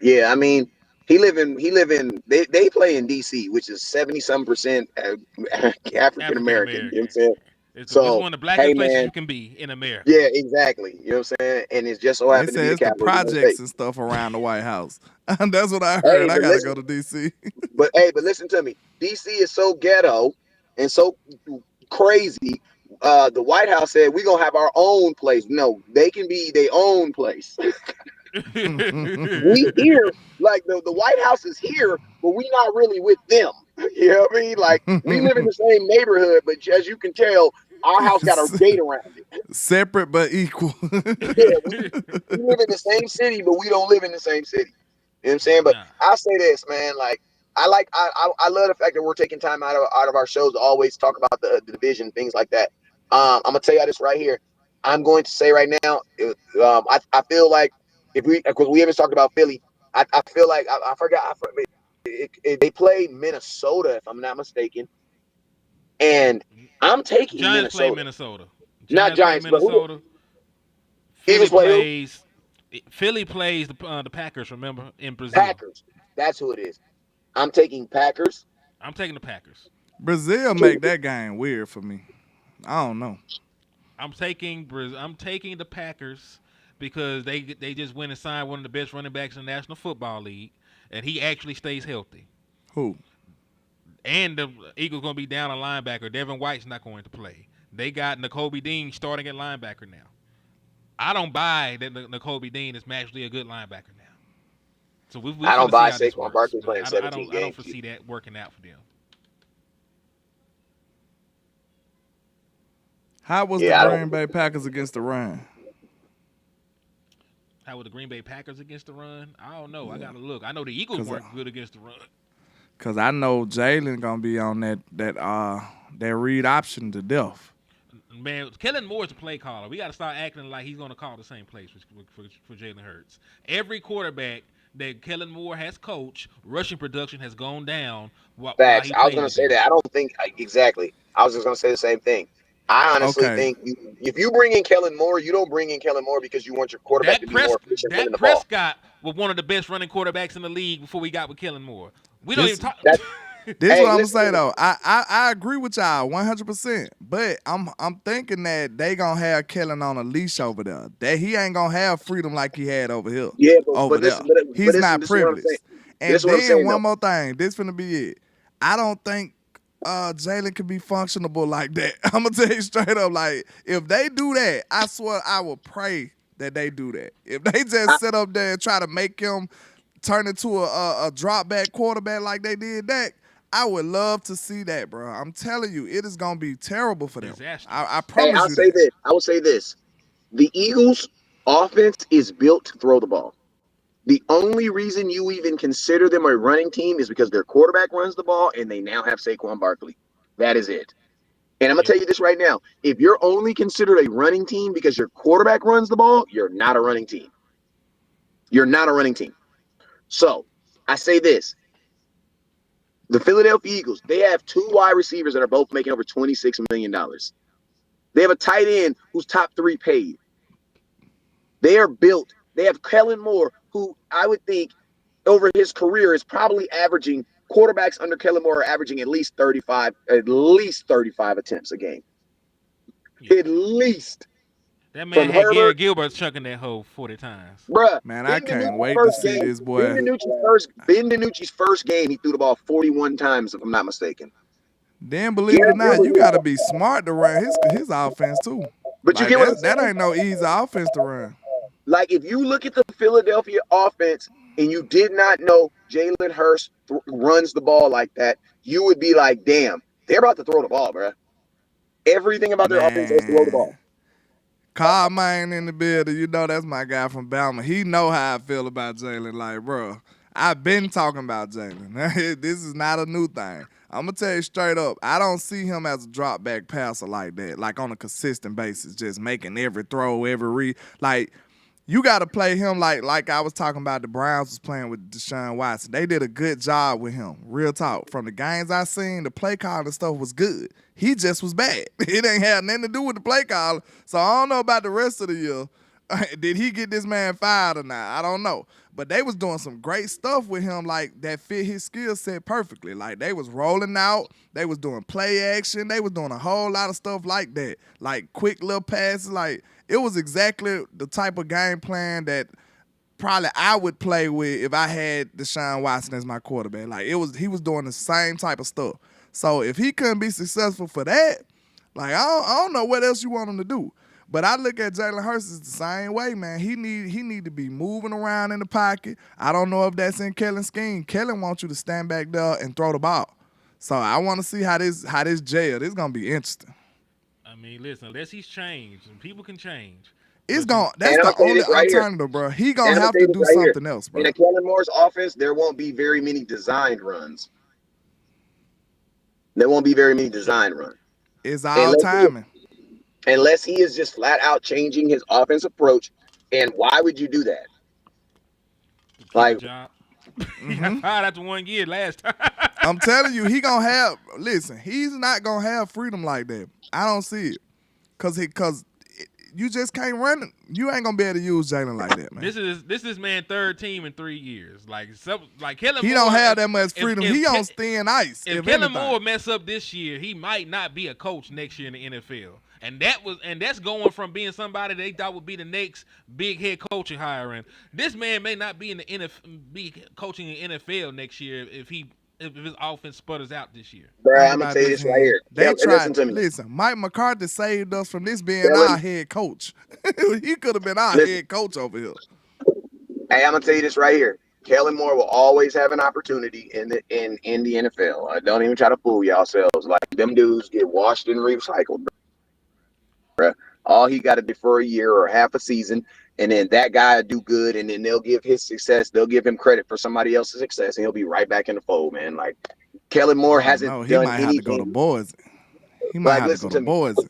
Yeah, I mean, they play in DC, which is 70-some% African African American. You know what I'm American. saying? It's So, one of the hey blackest places man, you can be in America. yeah, exactly. You know what I'm saying? And it's just so They happened to be say the it's the capital of the United projects States. and stuff around the White House. That's what I Hey, heard. I but gotta listen, go to DC. but listen to me. DC is so ghetto and so crazy. The White House said we're gonna have our own place. No, they can be their own place. We here, like the White House is here, but we not really with them. You know what I mean? Like we live in the same neighborhood, but as you can tell, our house got a gate around it. Separate but equal. Yeah, we live in the same city, but we don't live in the same city. You know what I'm saying? But Nah. I'll say this, man. Like I love the fact that we're taking time out of our shows to always talk about the division, things like that. I'm gonna tell you this right here. I'm going to say right now, I feel like if because we haven't talked about Philly, I feel like I forgot. They play Minnesota, if I'm not mistaken, and I'm taking Giants play Minnesota. Minnesota. Not Giants play Giants, but who? Minnesota. Philly Eagles play who? plays. Philly plays the Packers. Remember in Brazil. Packers. That's who it is. I'm taking Packers. I'm taking the Packers. Brazil make that game weird for me. I don't know. I'm taking the Packers because they just went and signed one of the best running backs in the National Football League, and he actually stays healthy. Who? And the Eagles going to be down a linebacker. Devin White's not going to play. They got N'Kobe Dean starting at linebacker now. I don't buy that N'Kobe Dean is actually a good linebacker now. So we I don't finna see buy how this Saquon works. Barkley But playing I 17 don't games. foresee that working out for them. How was the Yeah, I don't. Green Bay Packers against the run? How were the Green Bay Packers against the run? I don't know. I got to look. I know the Eagles weren't good against the run. Cause I know Jalen gonna be on that read option to death. Man, Kellen Moore's the play caller. We got to start acting like he's going to call the same plays for Jalen Hurts. Every quarterback that Kellen Moore has coached, rushing production has gone down while Facts. he I was played gonna with say them. that. I don't think exactly. I was just gonna say the same thing. I honestly Okay. think if you bring in Kellen Moore, you don't bring in Kellen Moore because you want your quarterback to be more efficient running Dak the ball. Prescott was one of the best running quarterbacks in the league before we got with Kellen Moore. We don't This even talk. That this hey, what I'm gonna listen to say me. though. I agree with y'all 100%. But I'm thinking that they gonna have Kellen on a leash over there. That he ain't gonna have freedom like he had over here. Yeah, Over but there. listen, He's listen. not This is what I'm saying. privileged. This And is what I'm then saying one though. more thing. This finna be it. I don't think Jalen could be functionable like that. I'm gonna tell you straight up, like if they do that, I swear I will pray that they do that. If they just sit up there and try to make him turn into a drop back quarterback like they did Dak, I would love to see that, bro. I'm telling you, it is gonna be terrible for them. I Disastrous. Hey, promise you that. I will say this. The Eagles' offense is built to throw the ball. The only reason you even consider them a running team is because their quarterback runs the ball and they now have Saquon Barkley. That is it. And I'm going to Yep. tell you this right now. If you're only considered a running team because your quarterback runs the ball, you're not a running team. You're not a running team. So I say this. The Philadelphia Eagles, they have two wide receivers that are both making over $26 million. They have a tight end who's top three paid. They are built. They have Kellen Moore, who I would think over his career is probably averaging quarterbacks under Kellen Moore are averaging at least 35 attempts a game. Yeah. At least. That man From had Gary Herbert, Gilbert chucking that hole 40 times. bruh. Man, I Ben can't DiNucci's wait to first see game. this boy. Ben DiNucci's first game, he threw the ball 41 times, if I'm not mistaken. Then believe it or not, you got to be smart to run his offense too. But you Like get what I'm saying? that ain't no easy offense to run. Like if you look at the Philadelphia offense and you did not know Jalen Hurts runs the ball like that, you would be like, damn, they're about to throw the ball, bruh. Everything about their offense is to throw the ball. Carl Main in the building, you know that's my guy from Bama. He know how I feel about Jalen. Like, bro, I've been talking about Jalen. This is not a new thing. I'm gonna tell you straight up, I don't see him as a drop back passer like that, like on a consistent basis, just making every throw, every read. Like, you got to play him like I was talking about the Browns was playing with Deshaun Watson. They did a good job with him. Real talk. From the games I seen, the play calling stuff was good. He just was bad. It ain't had nothing to do with the play calling. So I don't know about the rest of the year. Did he get this man fired or not? I don't know. But they was doing some great stuff with him like that fit his skill set perfectly. Like they was rolling out. They was doing play action. They was doing a whole lot of stuff like that. Like quick little passes. Like it was exactly the type of game plan that probably I would play with if I had Deshaun Watson as my quarterback. Like he was doing the same type of stuff. So if he couldn't be successful for that, like I don't know what else you want him to do. But I look at Jalen Hurts as the same way, man. He need to be moving around in the pocket. I don't know if that's in Kellen's scheme. Kellen wants you to stand back there and throw the ball. So I want to see how this gel. This is gonna be interesting. I mean, listen, unless he's changed, and people can change. That's the only alternative, bro. He gonna have to do something else, bro. In a Kellen Moore's offense, there won't be very many designed runs. There won't be very many designed runs. It's all timing. Unless he is just flat out changing his offense approach. And why would you do that? Like, job. He got fired after 1 year last time. I'm telling you, he's not gonna have freedom like that. I don't see it. Cause you just can't run it. You ain't gonna be able to use Jalen like that, man. This is man third team in 3 years. Like Kellen he Moore, don't have that much freedom. He on thin ice. If Kellen Moore mess up this year, he might not be a coach next year in the NFL. And that's going from being somebody they thought would be the next big head coaching hiring. This man may not be in the be coaching in the NFL next year if his offense sputters out this year. Bro, I'm gonna tell you this right here. Listen, Mike McCarthy saved us from this being our head coach. He could have been our head coach over here. Hey, I'm gonna tell you this right here. Kellen Moore will always have an opportunity in the NFL. Don't even try to fool yourselves. Like them dudes get washed and recycled, bro. All he got to do for a year or half a season, and then that guy will do good, and then they'll give his success. They'll give him credit for somebody else's success, and he'll be right back in the fold, man. Like Kellen Moore hasn't done anything. He might have to go to Boise. He might have to go to Boise.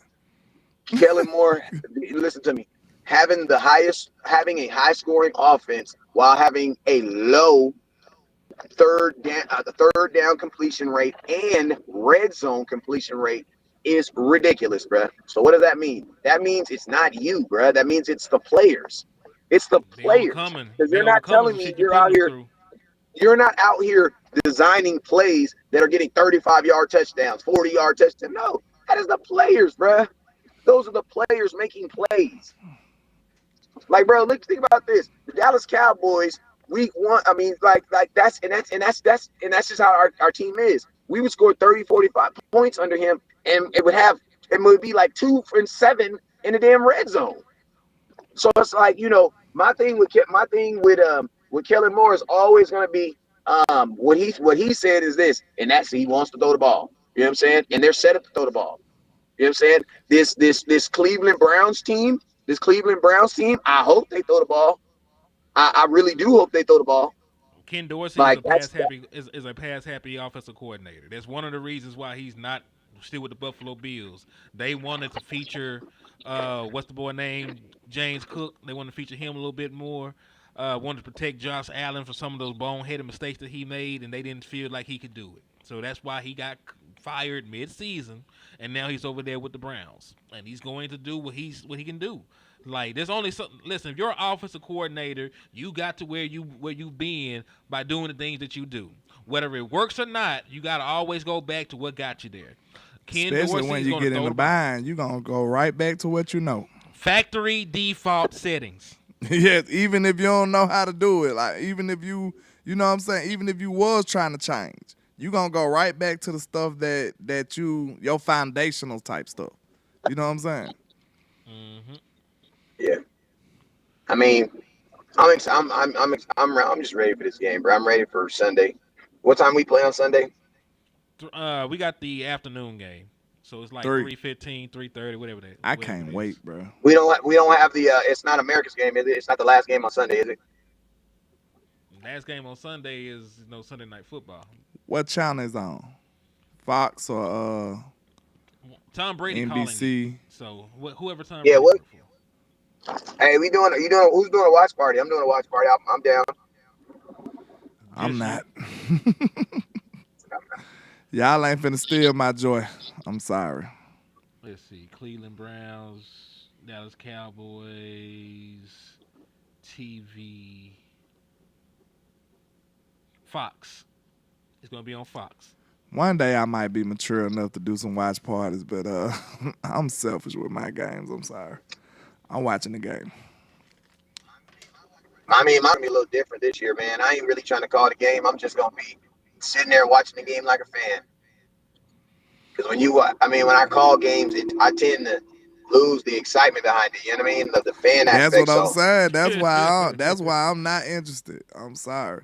Kellen Moore, listen to me. Having a high scoring offense while having a low third down completion rate and red zone completion rate is ridiculous, bruh. So what does that mean? That means it's not you, bruh. That means it's the players. It's the players. Because you're not telling me you're out here. You're not out here designing plays that are getting 35-yard touchdowns, 40-yard touchdowns. No, that is the players, bruh. Those are the players making plays. Like, bro, think about this. The Dallas Cowboys, week 1, I mean, that's just how our team is. We would score 30, 45 points under him, and it would be like 2 for 7 in the damn red zone. So it's like, my thing with Kellen Moore is always going to be what he said is this, and that's he wants to throw the ball. You know what I'm saying? And they're set up to throw the ball. You know what I'm saying? This Cleveland Browns team, I hope they throw the ball. I really do hope they throw the ball. Ken Dorsey is a pass-happy offensive coordinator. That's one of the reasons why he's not still with the Buffalo Bills. They wanted to feature, what's the boy name? James Cook. They wanted to feature him a little bit more. Wanted to protect Josh Allen from some of those boneheaded mistakes that he made, and they didn't feel like he could do it. So that's why he got fired mid-season, and now he's over there with the Browns, and he's going to do what he can do. Like there's only some. Listen, if you're an offensive coordinator, you got to where you've been by doing the things that you do. Whether it works or not, you got to always go back to what got you there. Ken Especially Dorsey's when you gonna get in throw the bind, you're going to go right back to what you know. factory default settings. Yes, even if you don't know how to do it. Like, even if you know what I'm saying? Even if you was trying to change, you're going to go right back to the stuff that your foundational type stuff. You know what I'm saying? Mm-hmm. Yeah. I mean, I'm just ready for this game, bro. I'm ready for Sunday. What time we play on Sunday? We got the afternoon game, so it's like 3:15, 3:30, whatever that. I can't wait, bro. We don't have the. It's not America's game, is it? It's not the last game on Sunday, is it? Last game on Sunday is Sunday Night Football. What channel is on? Fox or Tom Brady NBC? calling. So whoever Tom. Yeah. Brady What? for. Hey, Who's doing a watch party? I'm doing a watch party. I'm down. I'm not. Y'all ain't finna steal my joy. I'm sorry. Let's see. Cleveland Browns, Dallas Cowboys, TV. Fox. It's going to be on Fox. One day I might be mature enough to do some watch parties, but I'm selfish with my games. I'm sorry. I'm watching the game. I mean, might be a little different this year, man. I ain't really trying to call the game. I'm just gonna be sitting there watching the game like a fan. Because when I call games, I tend to lose the excitement behind it. You know what I mean? The fan aspect. That's what I'm saying. That's why I'm not interested. I'm sorry.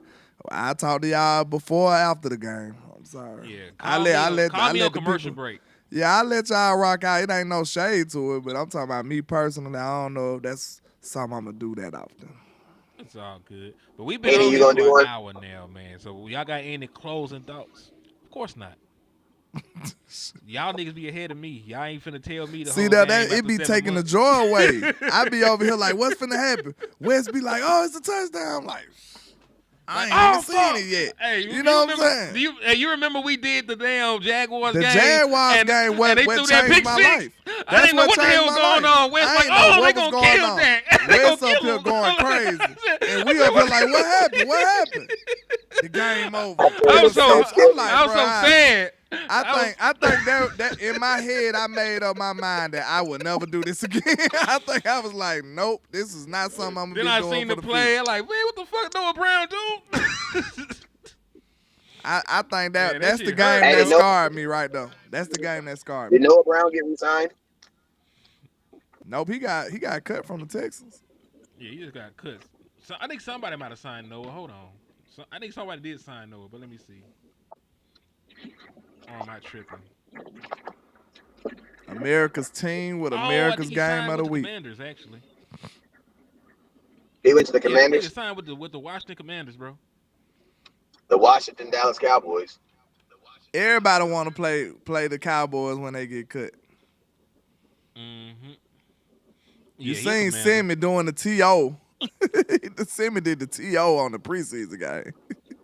I talked to y'all before or after the game. I'm sorry. Yeah, I let the commercial break. Yeah, I let y'all rock out. It ain't no shade to it, but I'm talking about me personally. I don't know if that's something I'm gonna do that often. It's all good. But we've been on here for an hour now, man. So y'all got any closing thoughts? Of course not. Y'all niggas be ahead of me. Y'all ain't finna tell me the See whole that game it be taking the joy away. I be over here like, what's finna happen? Wes be like, oh, it's a touchdown. I'm like, I ain't even seen it yet. Hey, you know what I'm saying? You remember we did the damn Jaguars the game? The Jaguars game what changed my life. I didn't know what the hell was going on. Wes like, oh, they gonna kill that. Wes up here going crazy. And we up here like, what happened? What happened? The game over. I'm so sad. I think that in my head I made up my mind that I would never do this again. I think I was like, nope, this is not something I'm gonna be doing. Then I seen the play, like, man, what the fuck Noah Brown do? I think that's the game that scarred me right though. That's the game that scarred me. Did Noah Brown get re-signed? Nope, he got cut from the Texans. Yeah, he just got cut. So I think somebody might have signed Noah. Hold on. So I think somebody did sign Noah, but let me see. Or am I tripping? America's team with America's game of the week. Commanders, actually. He went to the Commanders? He signed with the Washington Commanders, bro. The Washington Dallas Cowboys. Everybody want to play the Cowboys when they get cut. Mm-hmm. You seen Sammy doing the TO. Sammy did the TO on the preseason game.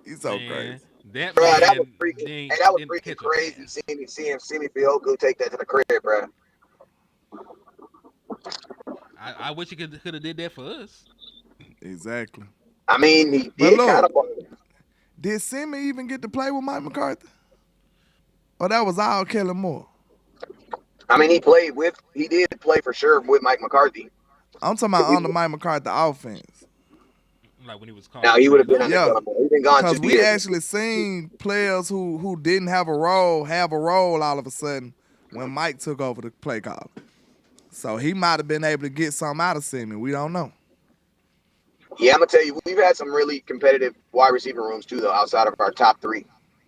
He's so crazy. That was freaking. That was freaking crazy. Seeing Fioco take that to the crib, bro. I wish he could have did that for us. Exactly. I mean, he did kind of. Did Sammy even get to play with Mike McCarthy? Or that was all Kellen Moore? I mean, he did play for sure with Mike McCarthy. I'm talking about on the Mike McCarthy offense. Like when he was called. Now he would have been gone. Because we actually seen players who didn't have a role all of a sudden when Mike took over the play call. So he might have been able to get something out of Sammy. We don't know. Yeah, I'm gonna tell you, we've had some really competitive wide receiver rooms too, though, outside of our top three.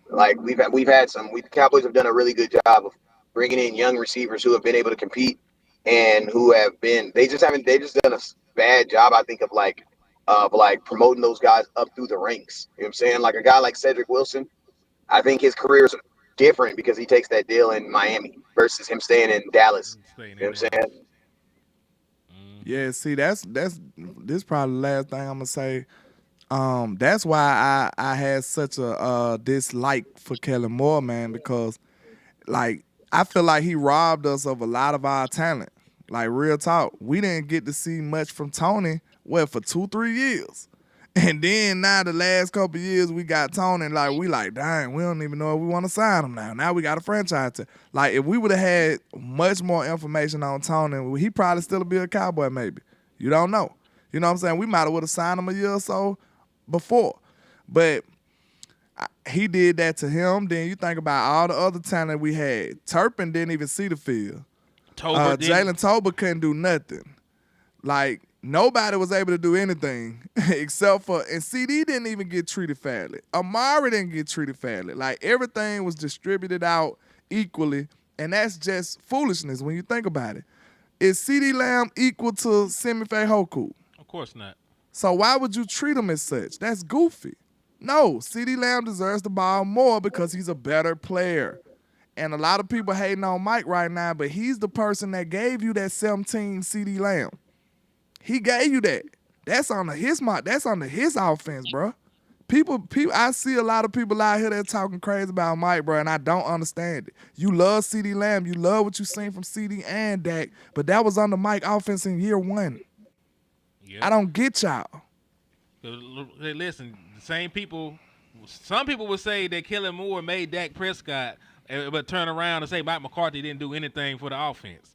Like we've had some. The Cowboys have done a really good job of bringing in young receivers who have been able to compete and who have been. They just done a bad job, I think, of promoting those guys up through the ranks. You know what I'm saying? Like a guy like Cedric Wilson, I think his career is different because he takes that deal in Miami versus him staying in Dallas. You know what I'm saying? Yeah, see, this probably the last thing I'm gonna say. That's why I had such a dislike for Kellen Moore, man, because like I feel like he robbed us of a lot of our talent Like real talk, we didn't get to see much from Tony. Well, for 2-3 years. And then now the last couple years we got Tony, like we like, dang, we don't even know if we want to sign him now. Now we got a franchise tag. Like if we would have had much more information on Tony, he probably still be a Cowboy maybe. You don't know. You know what I'm saying? We might have would have signed him a year or so before. But he did that to him. Then you think about all the other talent we had. Turpin didn't even see the field. Jalen Tolbert couldn't do nothing. Like, nobody was able to do anything except for, and CD didn't even get treated fairly. Amari didn't get treated fairly. Like, everything was distributed out equally, and that's just foolishness when you think about it. Is CD Lamb equal to Semife Hoku? Of course not. So why would you treat him as such? That's goofy. No, CD Lamb deserves the ball more because he's a better player. And a lot of people hating on Mike right now, but he's the person that gave you that 17 CD Lamb. He gave you that. That's under his offense, bro. People, I see a lot of people out here that talking crazy about Mike, bro, and I don't understand it. You love CD Lamb. You love what you seen from CD and Dak, but that was under Mike offense in year 1. Yep. I don't get y'all. Listen, the same people, some people would say that Kellen Moore made Dak Prescott, but turn around and say Mike McCarthy didn't do anything for the offense.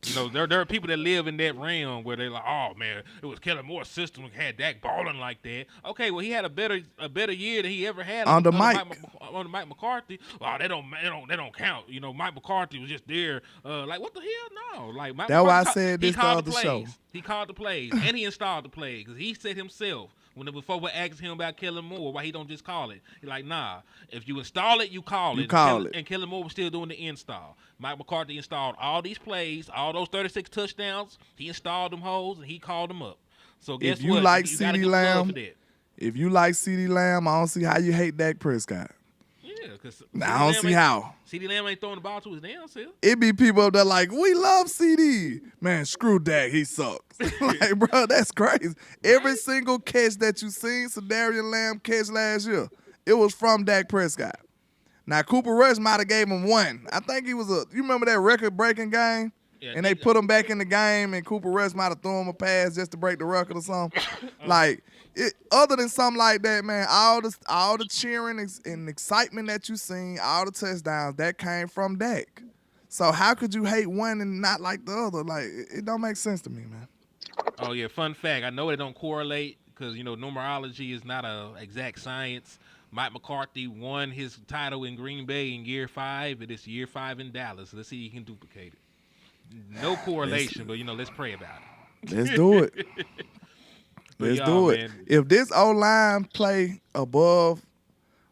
You know, there are people that live in that realm where they're like, oh man, it was Kellen Moore's system that had Dak balling like that. Okay, well he had a better year than he ever had under Mike McCarthy. Oh, they don't count. You know, Mike McCarthy was just there. Like what the hell? No, like Mike. That's why I McCarthy, said this the other show. He called the plays and he installed the plays because he said himself. Before we asked him about Kellen Moore, why he don't just call it? He's like, nah, if you install it, you call it. And Kellen Moore was still doing the install. Mike McCarthy installed all these plays, all those 36 touchdowns. He installed them hoes, and he called them up. So guess if you what? Like you CD Lamb, if you like CD Lamb, I don't see how you hate Dak Prescott. Yeah, because I don't see how. CD Lamb ain't throwing the ball to his damn self. It be people up there like, we love CD. Man, screw Dak, he sucks. Like, bro, that's crazy. Every single catch that you seen Sedarian Lamb catch last year, it was from Dak Prescott. Now, Cooper Rush might have gave him 1. I think he was you remember that record-breaking game? Yeah, and they put him back in the game, and Cooper Rush might have thrown him a pass just to break the record or something. Like, other than something like that, man, all the cheering and excitement that you seen, all the touchdowns, that came from Dak. So how could you hate one and not like the other? Like, it don't make sense to me, man. Oh, yeah, fun fact. I know they don't correlate because, you know, numerology is not an exact science. Mike McCarthy won his title in Green Bay in year 5, and it's year 5 in Dallas. Let's see if he can duplicate it. No correlation, but, you know, let's pray about it. Let's do it. Let's do it. Man. If this O-line play above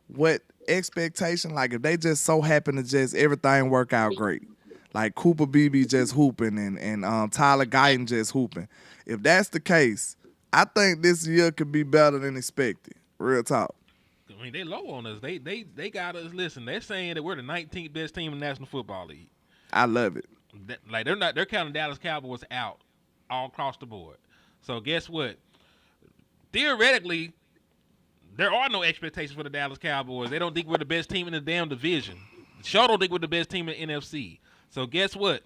what expectation, like if they just so happen to just everything work out great, like Cooper Beebe just hooping and Tyler Guyton just hooping, if that's the case, I think this year could be better than expected. Real talk. I mean, they low on us. They got us. Listen, they're saying that we're the 19th best team in the National Football League. I love it. They're counting Dallas Cowboys out all across the board. So guess what? Theoretically, there are no expectations for the Dallas Cowboys. They don't think we're the best team in the damn division. Shaw don't think we're the best team in the NFC. So guess what?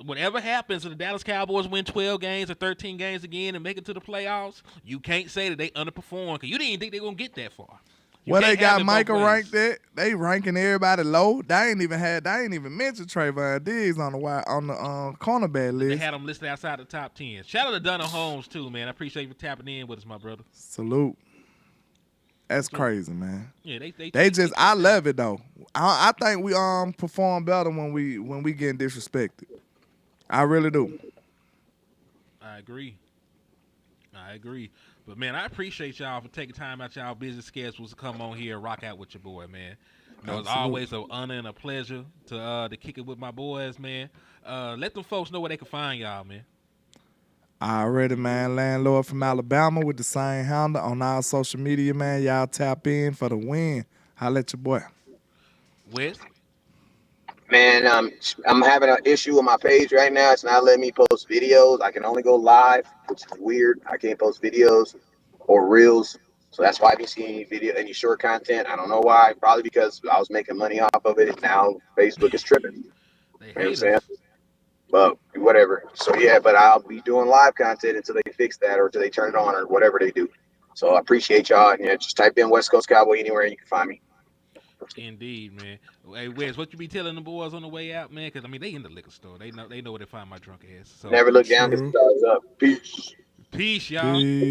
Whatever happens if the Dallas Cowboys win 12 games or 13 games again and make it to the playoffs, you can't say that they underperformed because you didn't even think they were going to get that far. Well, they got Michael ranked at. They ranking everybody low. They ain't even mentioned Trayvon Diggs on the cornerback list. They had him listed outside the top 10. Shout out to Dunner Holmes too, man. I appreciate you for tapping in with us, my brother. Salute. That's crazy, man. Yeah, they just. I love it though. I think we perform better when we getting disrespected. I really do. I agree. But, man, I appreciate y'all for taking time out y'all busy schedules to come on here and rock out with your boy, man. You know, it's always an honor and a pleasure to kick it with my boys, man. Let them folks know where they can find y'all, man. Already, man. Landlord from Alabama with the same handle on our social media, man. Y'all tap in for the win. Holla at your boy. Wes? Man, I'm having an issue with my page right now. It's not letting me post videos. I can only go live, which is weird. I can't post videos or reels. So that's why I be seeing any short content. I don't know why. Probably because I was making money off of it. And now Facebook is tripping. They you know what I'm saying? But whatever. So yeah, but I'll be doing live content until they fix that or until they turn it on or whatever they do. So I appreciate y'all. And yeah, just type in West Coast Cowboy anywhere and you can find me. Indeed, man. Hey, Wes, what you be telling the boys on the way out, man? Because I mean, they in the liquor store. They know where to find my drunk ass. So Never look down because True. the stars up. Peace. peace, y'all. Peace.